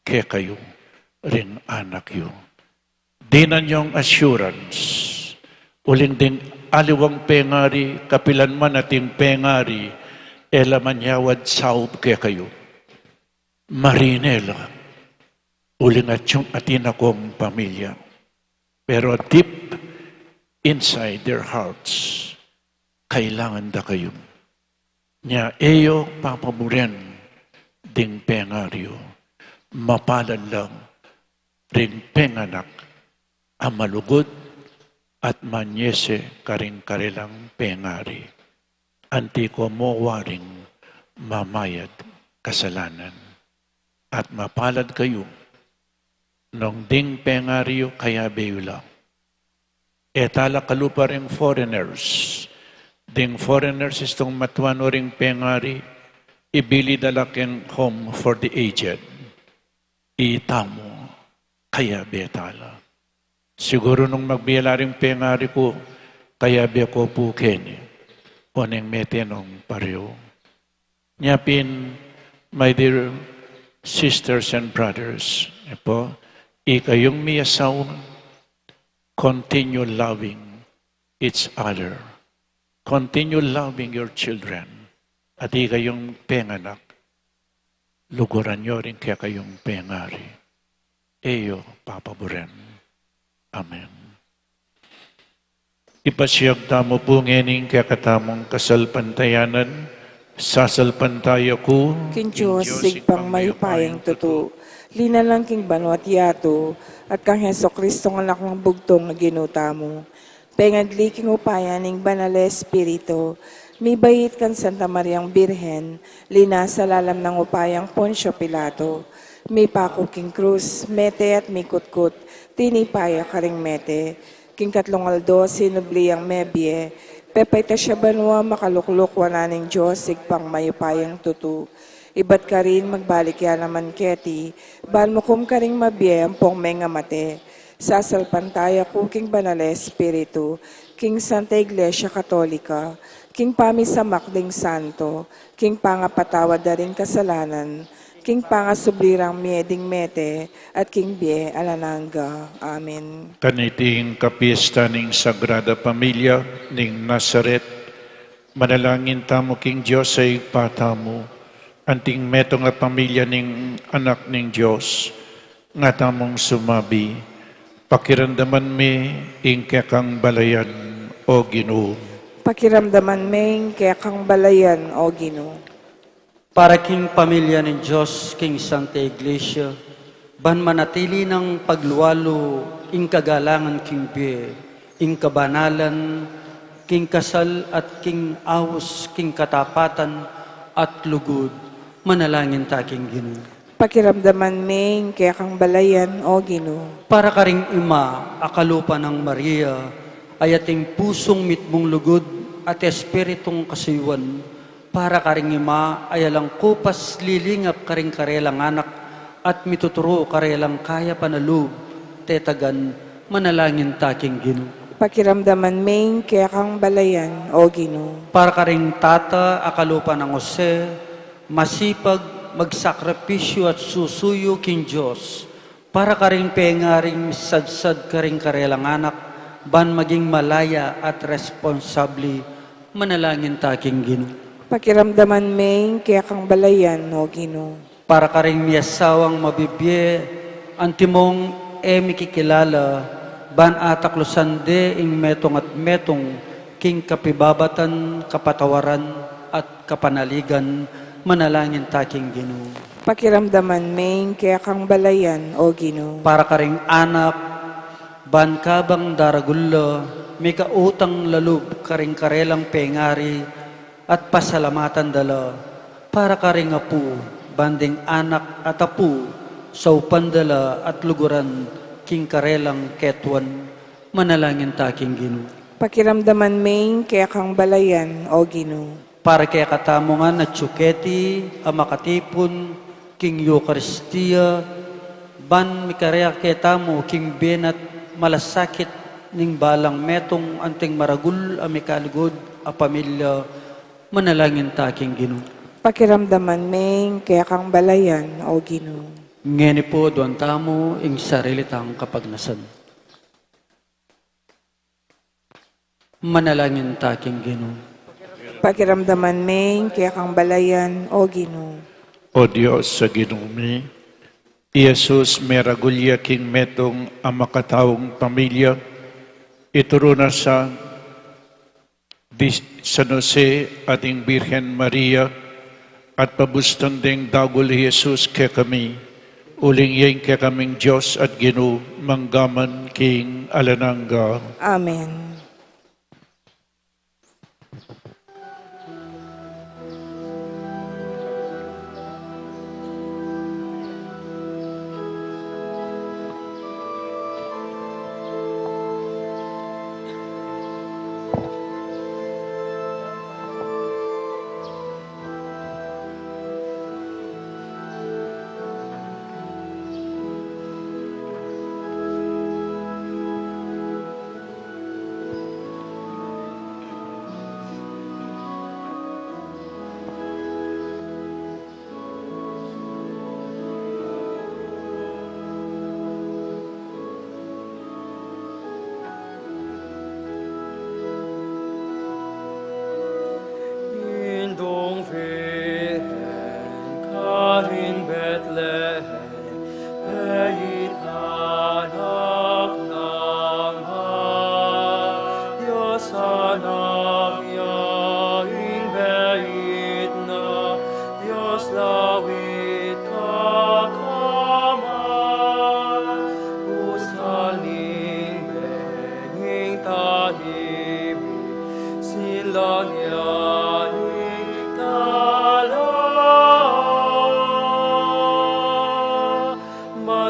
kaya kayo rin anak yo. Di na nyong assurance, uling ding aliwang pengari, kapilan man ating pengari, elamanyawad saub kaya kayo. Marinela, uling at yung atin akong pamilya. Pero deep inside their hearts, kailangan da kayo. Nya eyo papamuren ding pengaryo, mapalad lang ring penganak, ang malugod at manyese karing karilang pengari. Antiko mo waring mamayad kasalanan. At mapalad kayo nung ding pengaryo kaya beyula. Etala kalupa ring foreigners. Ding foreigners istong matuano ring pengari, ibili dalaking home for the aged. Itamo, kaya betala. Siguro nung magbiyala ring pengari ko, kaya be ko po keni. Oneng metenong pareho. Nyapin, my dear sisters and brothers, ikayong miyasaw, continue loving each other. Continue loving your children. At ikayong penganak, luguran nyo rin kaya kayong pengari. Eyo, papaboren. Amen. Ipasiyag tamo po ngening kaya katamong kasalpantayanan, sasalpantaya ko, King Diyos, sigpang mayupayang tuto, linalang king bano at yato, at kang Heso Kristong anak ng bugtong na ginuta mo. Pengadli king upayan ning banal Espiritu, mi bayit kan Santa Mariang Birhen, lina sa lalam ng upayang Poncio Pilato, mi pako king krus, mete at mi kutkut, tinipaya karing mete, king katlong aldo, sinubliyang mebye, pepay ta siya banwa makalukluk wananing Diyos, sigpang mayupayang tutu. Ibat ka rin magbalik yan naman keti, balmukum ka rin mabiyang pong menga mate, sasalpantaya ko king banal Espiritu, king Santa Iglesia Katolika, king pamisamak ding santo, king pangapatawad da rin kasalanan, king pangasublirang mieding mete, at king bie alananga. Amen. Kaniting kapiesta ning Sagrada Pamilya ning Nazaret, manalangin tamo king Diyos ay patamo, anting metong nga pamilya ning anak ning Diyos, nga tamong sumabi, pakiramdaman mi ingke kang balayan o Ginoo. Pakiramdaman meng kaya kang balayan o Ginoo. Para king pamilya ng Diyos, king Santa Iglesia, ban manatili ng pagluwalo, ing kagalangan king bie, ing kabanalan, king kasal at king awos, king katapatan at lugod, manalangin ta king Ginoo. Pakiramdaman meng kaya kang balayan o Ginoo. Para karing ima, akalupa ng Maria, ay ating pusong mitmong lugod at espiritong kasayuan, para karing ima ay alang kupas lilingap karing karelang anak at mituturo karelang kaya panalub, tetagan, manalangin taking Ginoo. Pakiramdaman meng kaya kang balayan o Ginoo. Para karing tata, akalupa ng Jose, masipag, magsakripisyo at susuyo king Diyos, para karing pengaring sadsad karing karelang anak, ban maging malaya at responsabli, manalangin taking Ginoo. Pakiramdaman meng kaya kang balayan o Ginoo. Para karing miyasawang mabibye, antimong mikikilala, ban ataklusande ing metong at metong, king kapibabatan, kapatawaran, at kapanaligan, manalangin taking Ginoo. Pakiramdaman meng kaya kang balayan o Ginoo. Para karing anak, ban kabang daragulla, may kautang lalub karing karelang pengari, at pasalamatan dala, para karing apu, banding anak at apu, sa upandala at luguran, king karelang ketwan, manalangin taking Ginoo. Pakiramdaman meng kaya kang balayan o Ginoo. Para kaya katamongan at tsuketi, amakatipon, king Eucharistia, ban mikarya ketamo, king benat, malasakit, ning balang metong anting maragul, amikaligod, a pamilya, manalangin taking Ginoo. Pakiramdaman meng kaya kang balayan o Ginoo. Ngeni po doon tamo ing sarili tang kapagnasan. Manalangin taking Ginoo. Pakiramdaman meng kaya kang balayan o Ginoo. O Diyos sa ginumi, Iyesus meragulya king metong ang makataong pamilya, ituro na sa San Jose ating Birhen Maria at pabustan ding dagol Jesus ke kami, uling yang ke kaming Diyos at Ginoo, manggaman king alananga. Amen.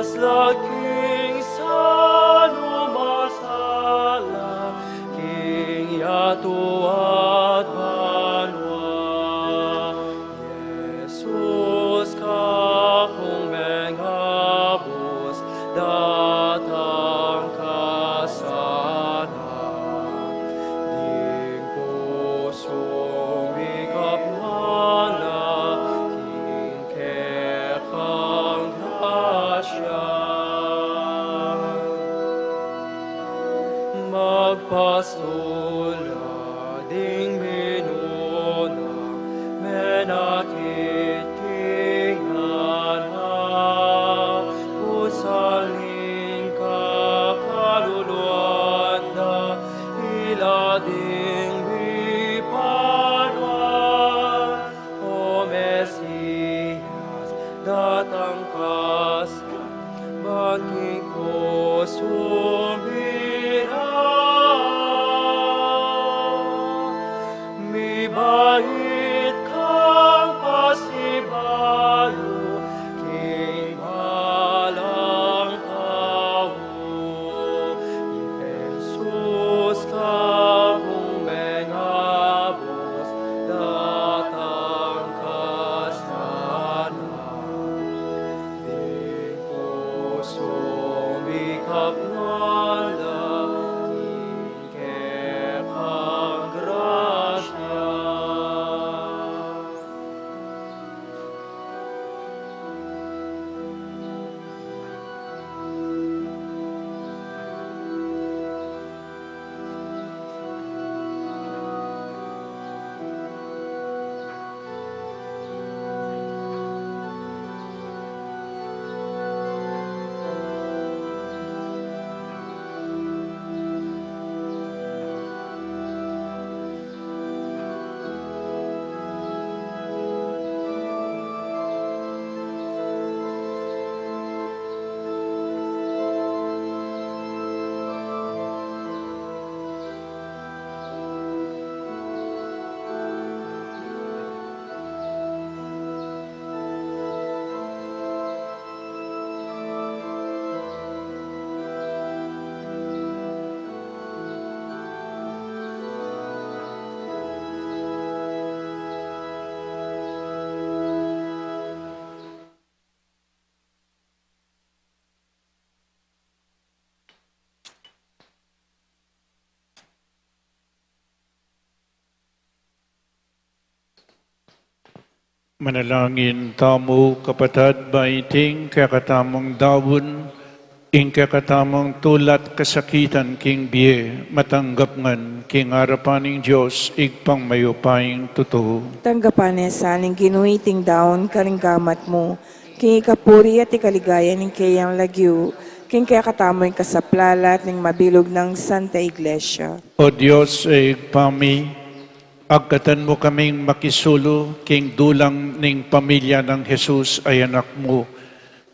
laking sanumasala, king yato at banwa. Jesus ka kung mengabos, datang ka sana. Ding pusong ikapmana, king kekang grasya. Magpastula ding binuna, menakit kingana, usaling kakaluluanda, ilading bipanwan. O Mesiyas, datang kasya, bangking ko sumira. Mi bait kang pasibalo, king balang tao. Jesus ka kung mengabos, datang ka sana. Ding pusong ikapnala, king kekang grasya. Manalangin tamo, kapatid, baiting kakatamang dawon, ing kakatamang tulat kasakitan king biye, matanggap ngan king harapaning Diyos, igpang mayupaying totoo. Tanggapan sa ning ginuiting daon karinggamat mo, king ikapuri at ikaligaya ning kayang lagyo, king kaya katamoy kasaplalat ning mabilog ng Santa Iglesia. O Diyos, igpami, agkatan mo kaming makisulo, king dulang ning pamilya ng Jesus ay anak mo,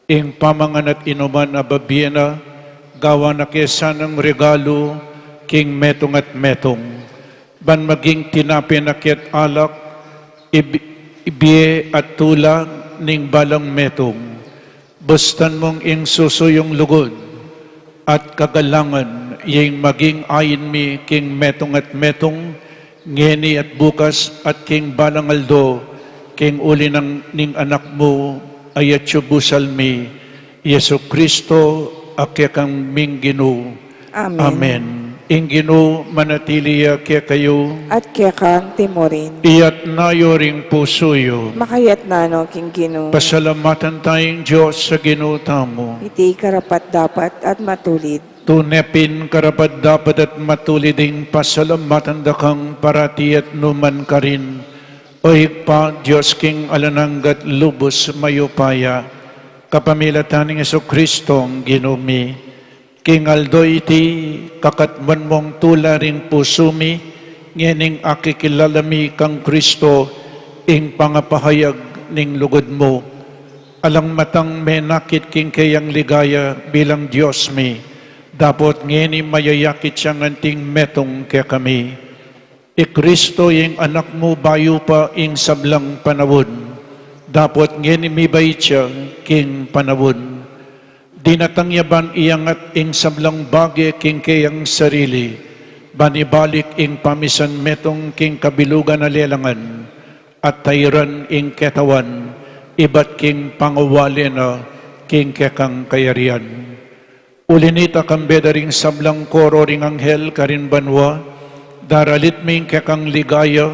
ing pamangan at inuman na babiyena, gawa na kesa ng regalo, king metong at metong, ban maging tinapin akit alak, ibiye at tula ning balang metong, bustan mong ing susuyong lugod, at kagalangan, yung maging ayin mi, king metong at metong, ngeni at bukas at king balang aldo, king uli ning anak mo, ayat busal mi, Yesu Kristo, akyakang ming Ginoo. Amen. Amen. Ing Ginoo, manatiliya kaya kayo, At kaya kang timorin. iyat nayo ring pusoyo. Makayat na no, King Ginoo. Pasalamatan tayong Diyos sa Ginoo tamo. Iti karapat dapat at matulid. Tunepin karapat dapat at matuliding pasalamatan dakang parati at numan ka rin. O higpa, Diyos King alananggat lubos mayupaya, kapamilatan ng Yesu Kristong ginumi. King Aldo iti kakatman mong tula ring pusumi, ngening akikilalami kang Kristo, ing pangapahayag ning lugod mo. Alang matang menakit king kayang ligaya bilang Diyos mi. Dapat ngeni mayayakit siyang anting metong kaya kami. Kristo yung anak mo bayo pa ing sablang panawon. Dapat ngeni mibay siya king panawon. Dinatangyaban iyangat ing sablang bagi king kayang sarili, banibalik ing pamisan metong king kabilugan na lelangan, at tayran ing ketawan, ibat king pangawali na king kekang kayarian. Ulinita kambeda ring sablang koro ring anghel karin banwa, daralit ming kekang ligaya,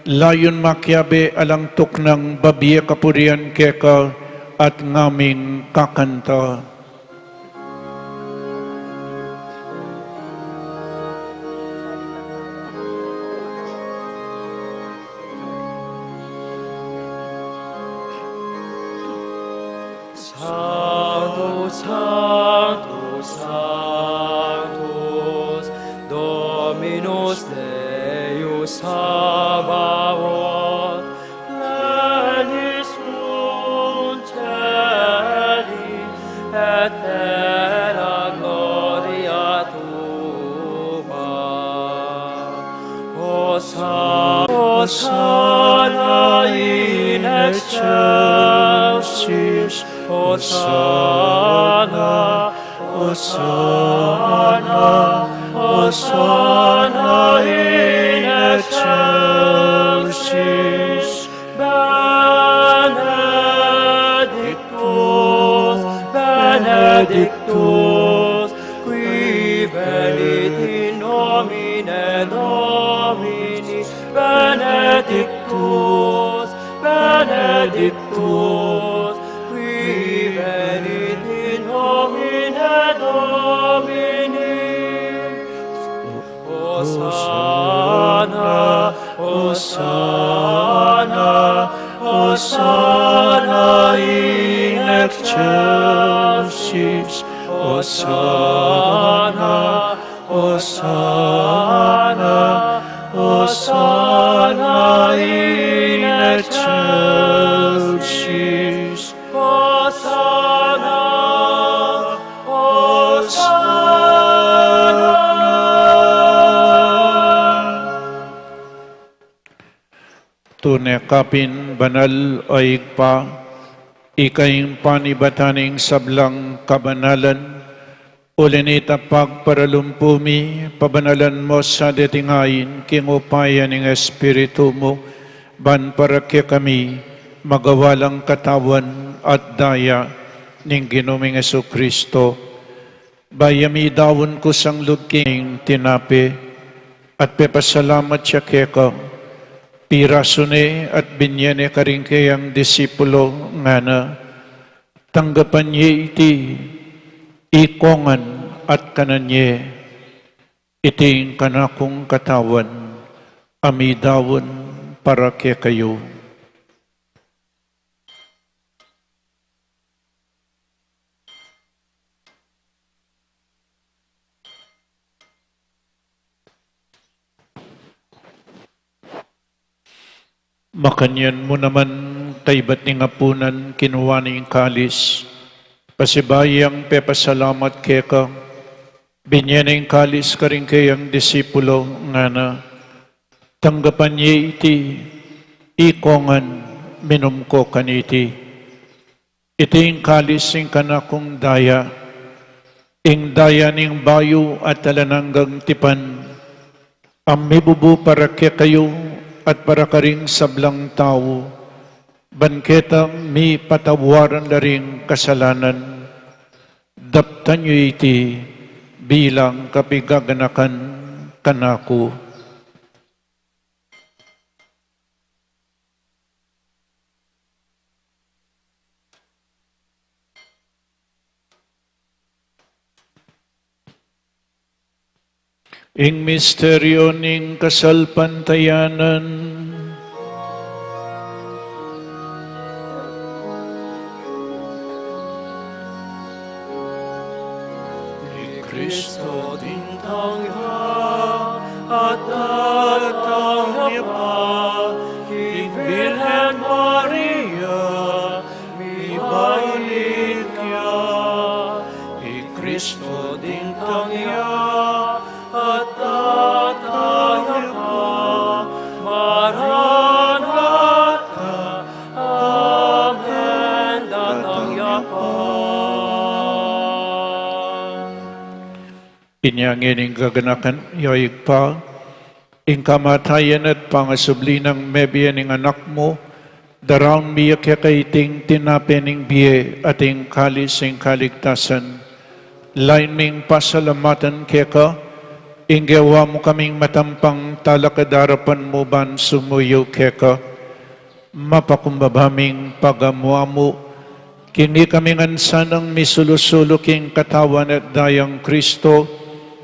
layon makyabe alang tuknang babiye kapurian keka at ngaming kakanta. Sanctus, Sanctus, Sanctus, Dominus Deus Sabaoth, pleni sunt celi et terra gloria tua. Hosanna in excelsis, Hosanna, Hosanna, Hosanna in excelsis, Benedictus, Benedictus, qui venit in nomine Domini, Benedictus, Benedictus, qui venit in nomine Domini. Hosanna, Hosanna, Hosanna in excelsis, Hosanna, Hosanna, Hosanna in excelsis, Hosanna, Hosanna. Tunekapin banal ay pa, ikayong panibataning sablang kabanalan, ulinita pagparalumpumi, pabanalan mo sa detingayin, kingupayan ng Espiritu mo, ban para kami, magawalang katawan at daya, ning ginuming Jesu-Kristo. Bayami dawon ko sang lugking tinapi, at pepasalamat siya keka, pirasone at binyane karing kayang disipulo nga na, tanggapan niya iti, ikongan at kananye, iting kanakong katawan, amidawon para kaya kayo. Makanyan mo naman kay ba't ni ngapunan kinuha ni kalis, pasibayang pepasalamat keka, binyan ng kalis ka rin kayang disipulo nga na, tanggapan niya iti, ikongan minum ko kaniti, iti yung kalis yung kanakong daya, ing daya ning bayo at talananggang tipan, ang mibubu para kaya kayo, at para karing sablang tao, banketang mi patawaran na ring kasalanan, daptan nyo iti bilang kapigaganakan kanako. Ing misteryo ning kasalpantayanan, Ni Cristo din tangya at nagtangya pa, King Virgen Maria, mi bailikya. Ni Cristo din tangya at tataya pa, Maranatha, Amen, datangya pa. Inyangin ing gaganakan, yoig pa, ing kamatayan at pangasubli ng mebian ng anak mo, daraon miya kaiting tinapin ng biye at ing kalis ing kaligtasan. Lain ming pasalamatan keka, ing gawa mo kaming matampang talakadarapan mo ban sumuyo keka, mapakumbabaming pagamuha mo, kini kaming ansanang misulusulo king katawan at dayang Kristo,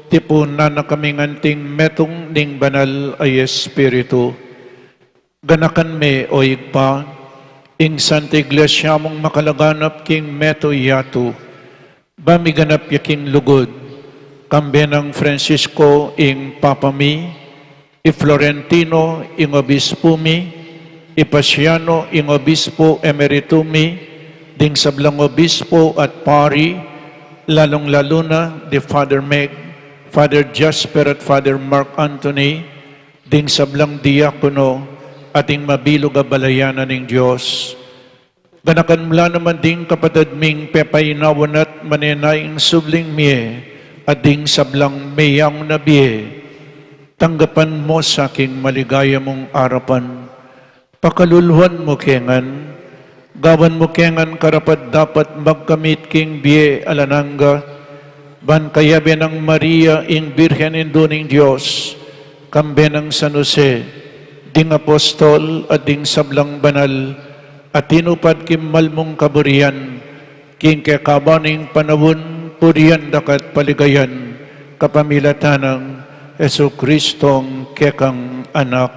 tipunan na kaming anting metong ning banal ay Espiritu. Ganakan me o igpa, ing Santa Iglesia mong makalaganap king meto yato, bamiganap yaking lugod, kambe ng Francisco ing Papa mi, i Florentino ing Obispo mi, i Pasiano ing Obispo Emeritum mi, ding sablang Obispo at Pari, lalong-lalo na di Father Meg, Father Jasper at Father Mark Anthony, ding sablang diakono, ating mabilog a balayanan ng Diyos. Ganakan mula naman ding kapatid ming pepayinawan at manenayang subling miye, at ding sablang mayang nabiye. Tanggapan mo sa aking maligaya mong arapan. Pakaluluhan mo kengan, gawan mo kengan karapat dapat magkamit king biye alananga, ban kayabe ng Maria ing Birhen Induning Diyos, kambe ng San Jose, ding apostol at ding sablang banal, at tinupad kimal mong kaburian, king kekabaning panawon, purian dakat paligayan, kapamilatanang Yesu Kristong kekang anak.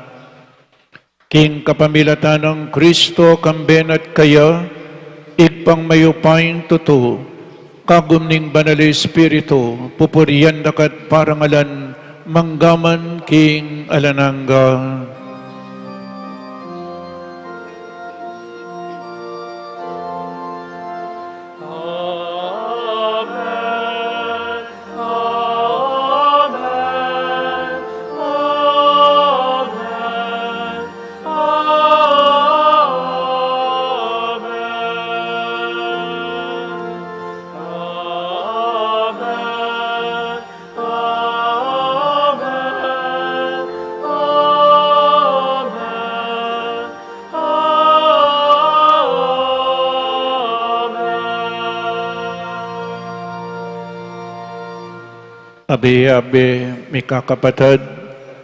King kapamilatanang Kristo kamben at kaya, igpang mayupayang totoo, kagumning banal Espiritu, pupurian dakat parangalan, manggaman king alananga. Abe, may kakapatid,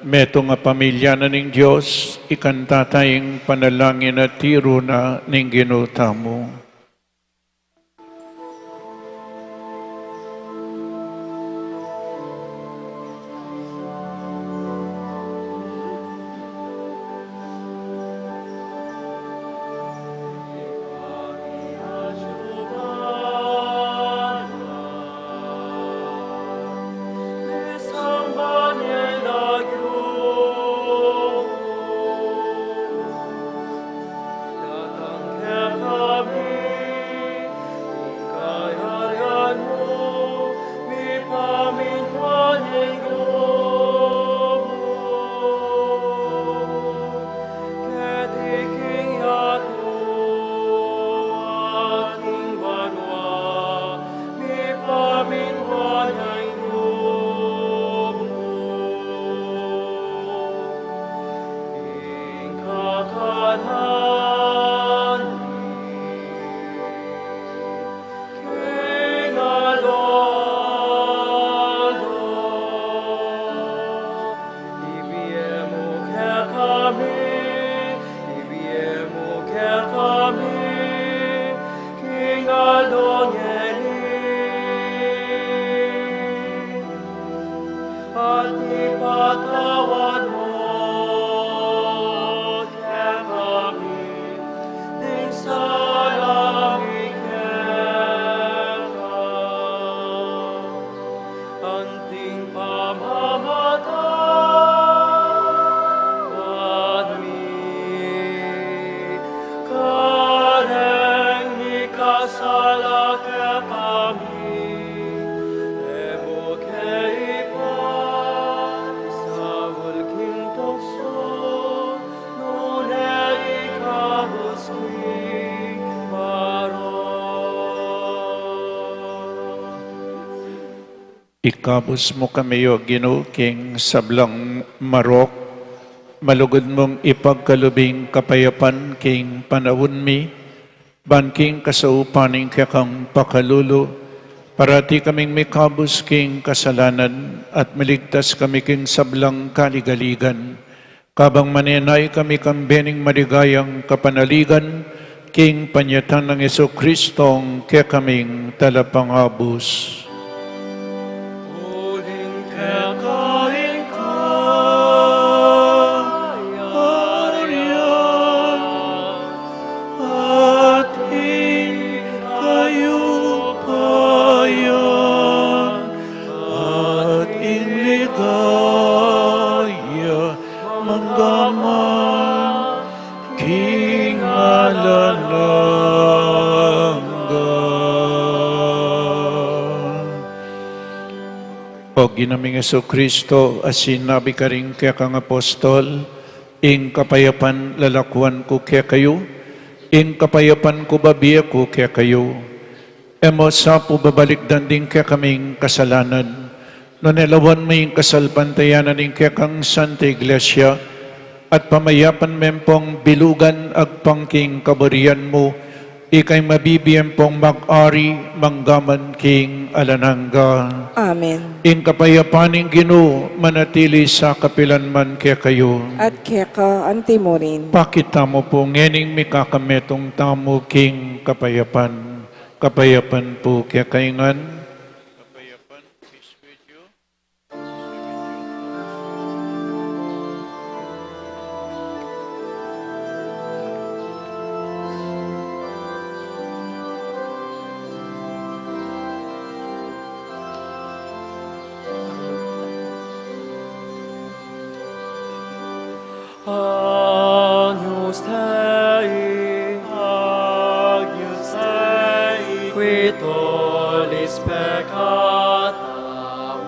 meto nga pamilya na ning Diyos, ikanta tayong panalangin at tiro na ning ginuta mo. Amen. Ikabos mo kami, O Ginoo, king sablang marok, malugod mong ipagkalubing kapayapan king panawon mi, banking kasaupaning kakang pakalulo, parati kaming mikabos king kasalanan at maligtas kami king sablang kaligaligan. Kabang maninay kami kambening maligayang kapanaligan, king panyatan ng Jesukristong kaya kaming talapangabos. Uling kakain ka, Aryan, at kayo payan, at ligaya manggaman, King alanangga. O ginaming Kristo, as sinabi ka rin kaya kang apostol, ing kapayapan lalakwan ko kaya kayo, ing kapayapan ko babiya ko kaya kayo. Emo sa po babalik danding kaya kaming kasalanan, no nelawan mo yung kasalpantayanan ing kaya kang Santa Iglesia, at pamayapan mempong bilugan agpangking kabarian mo, ikay mabibiyang pong mag-ari manggaman king alanangga. Amen. Ing kapayapaning Ginoo manatili sa kapilanman kaya kayo. At keka antimo rin. Pakita mo po ngening mikakametong tamo king kapayapan. Kapayapan po kaya kaingan. Kapayapan, peace with you. Agnus Dei, qui tollis peccata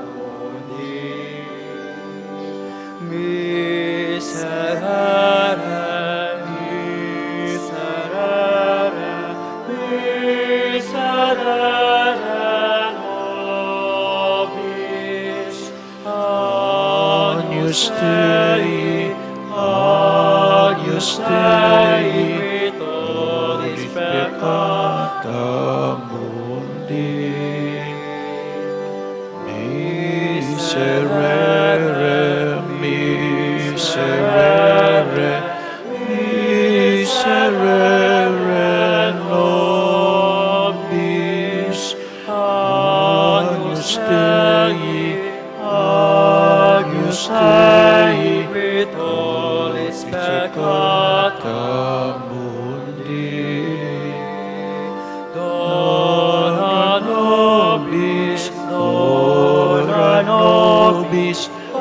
mundi, miserere, miserere, miserere nobis, Agnus Dei, Agnus Dei, qui tollis peccata mundi. Miserere, miserere, miserere nobis. Agnus Dei, Agnus Dei, qui tollis peccata mundi. Dona nobis, dona nobis, pacem.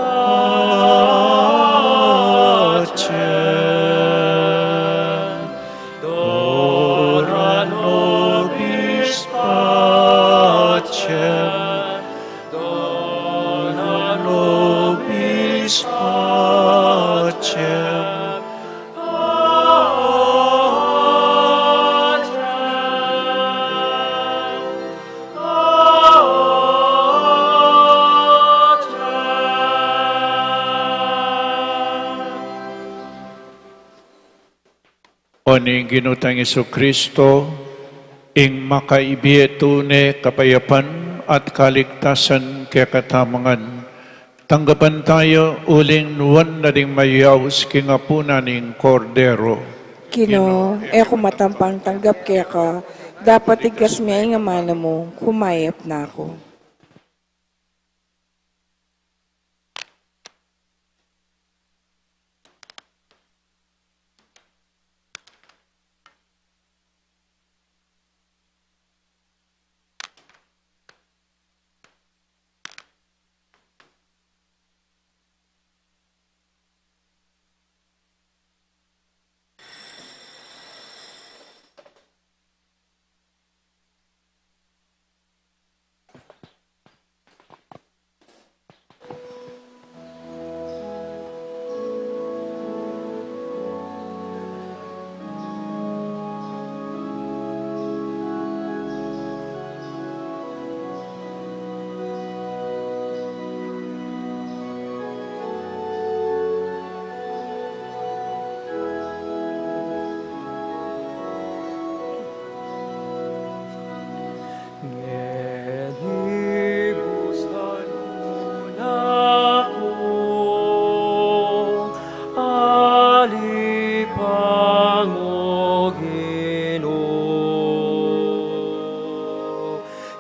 Dona nobis, pacem. Dona nobis, pacem. O ni ginutang Kristo, ing makaibiyetune kapayapan at kaligtasan kaya katamangan. Tanggapan tayo uling nuwan na ding mayaws kingapunan ning kordero. Kino, eko matampang tanggap kaya ka, dapat igas may nga mana mo, kumayap na ako.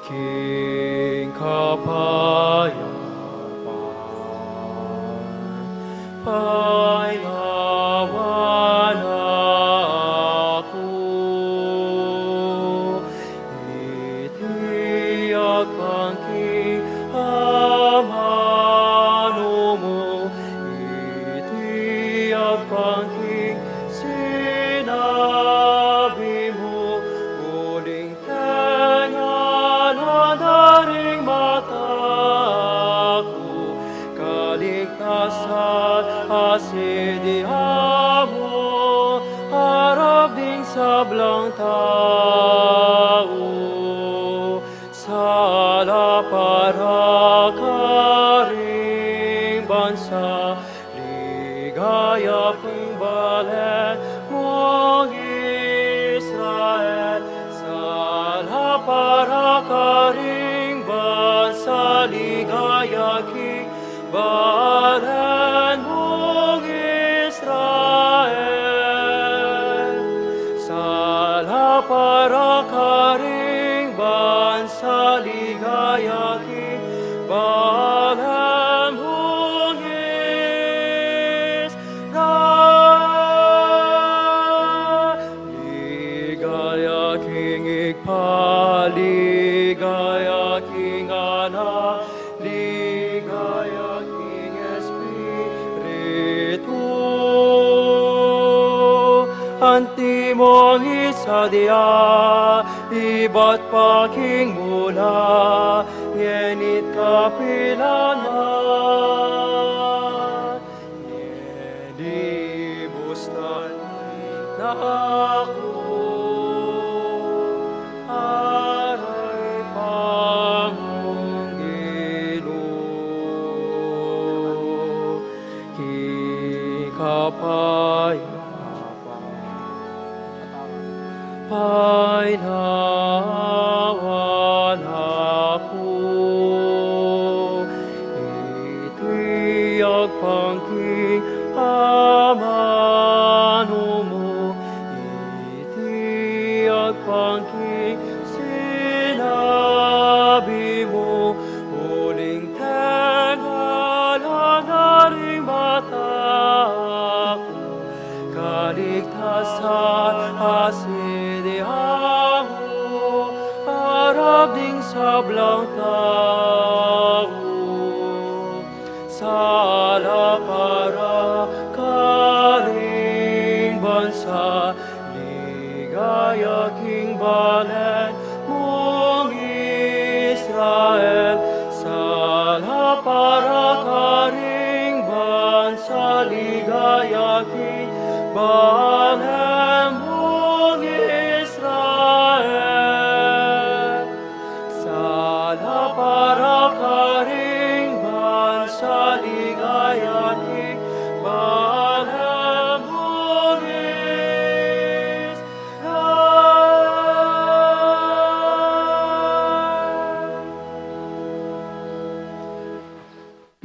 King kapayapaan, painawan ako. Itiyak ang King amano mo, itiyak ang King sinabi mo, uling tenga na daring mata ko, kaligtasan asidihan mo, harap ding sablang tao. Sala para karing bansa, ligaya pembalen mong Israel. Sala para karing bansa, ligaya king balen mong Israel. Sala para karing bansa, ligaya king balen mong Israel. Ligaya king igpaligaya king anak, ligaya king espiritu. Antimong isadia, iba't paking mula, yenit kapilanan. Yenibustan na ako, aray Panginoon. Kikapayapaan, painawan ako. Itiyak pang King amano mo, itiyak pang King sinabi mo, uling tenga na ring mata ko, kaligtasan asidihan mo, harap ding sablang tao. Sala para karing bansa, ligaya king balen mong Israel. Sala para karing bansa, ligaya king balen mong Israel. Sala para karing bansa, ligaya king balen mong Israel.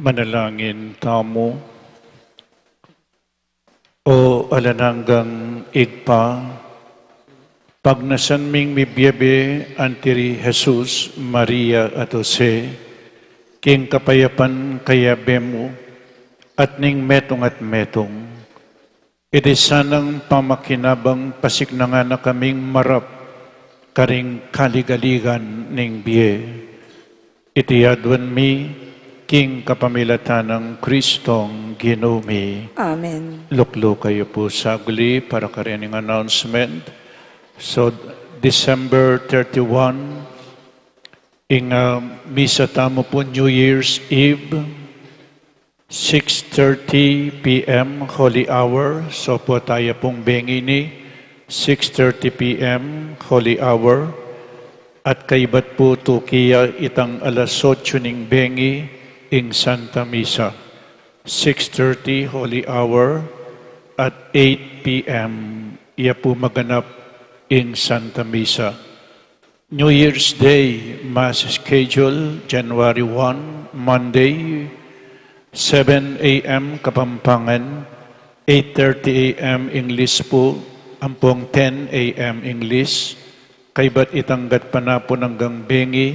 Manalangin tamo. O alananggang igpa, pagnasan ming mibyebe antiri Jesus, Maria at Jose, king kapayapan kaya bemo, at ning metong at metong, iti sanang pamakinabang pasignanga na kaming marap, karing kaligaligan ning biye. Iti adwan mi, king kapamilatan ng Kristong Ginumi. Amen. Luklo kayo po sa guli para karining announcement. So, December 31, ing misa tamo po New Year's Eve, 6:30 p.m. Holy Hour. So po tayo pong bengini, 6:30 p.m. Holy Hour. At kaibat po tukiya itang alas 8 ning bengi, ing Santa Misa, 6:30 Holy Hour at 8 p.m. Iya po maganap ing Santa Misa. New Year's Day Mass schedule, January 1, Monday, 7 a.m. Kapampangan, 8:30 a.m. English po, ampong 10 a.m. English. Kaibat itanggat pa na po hanggang bengi,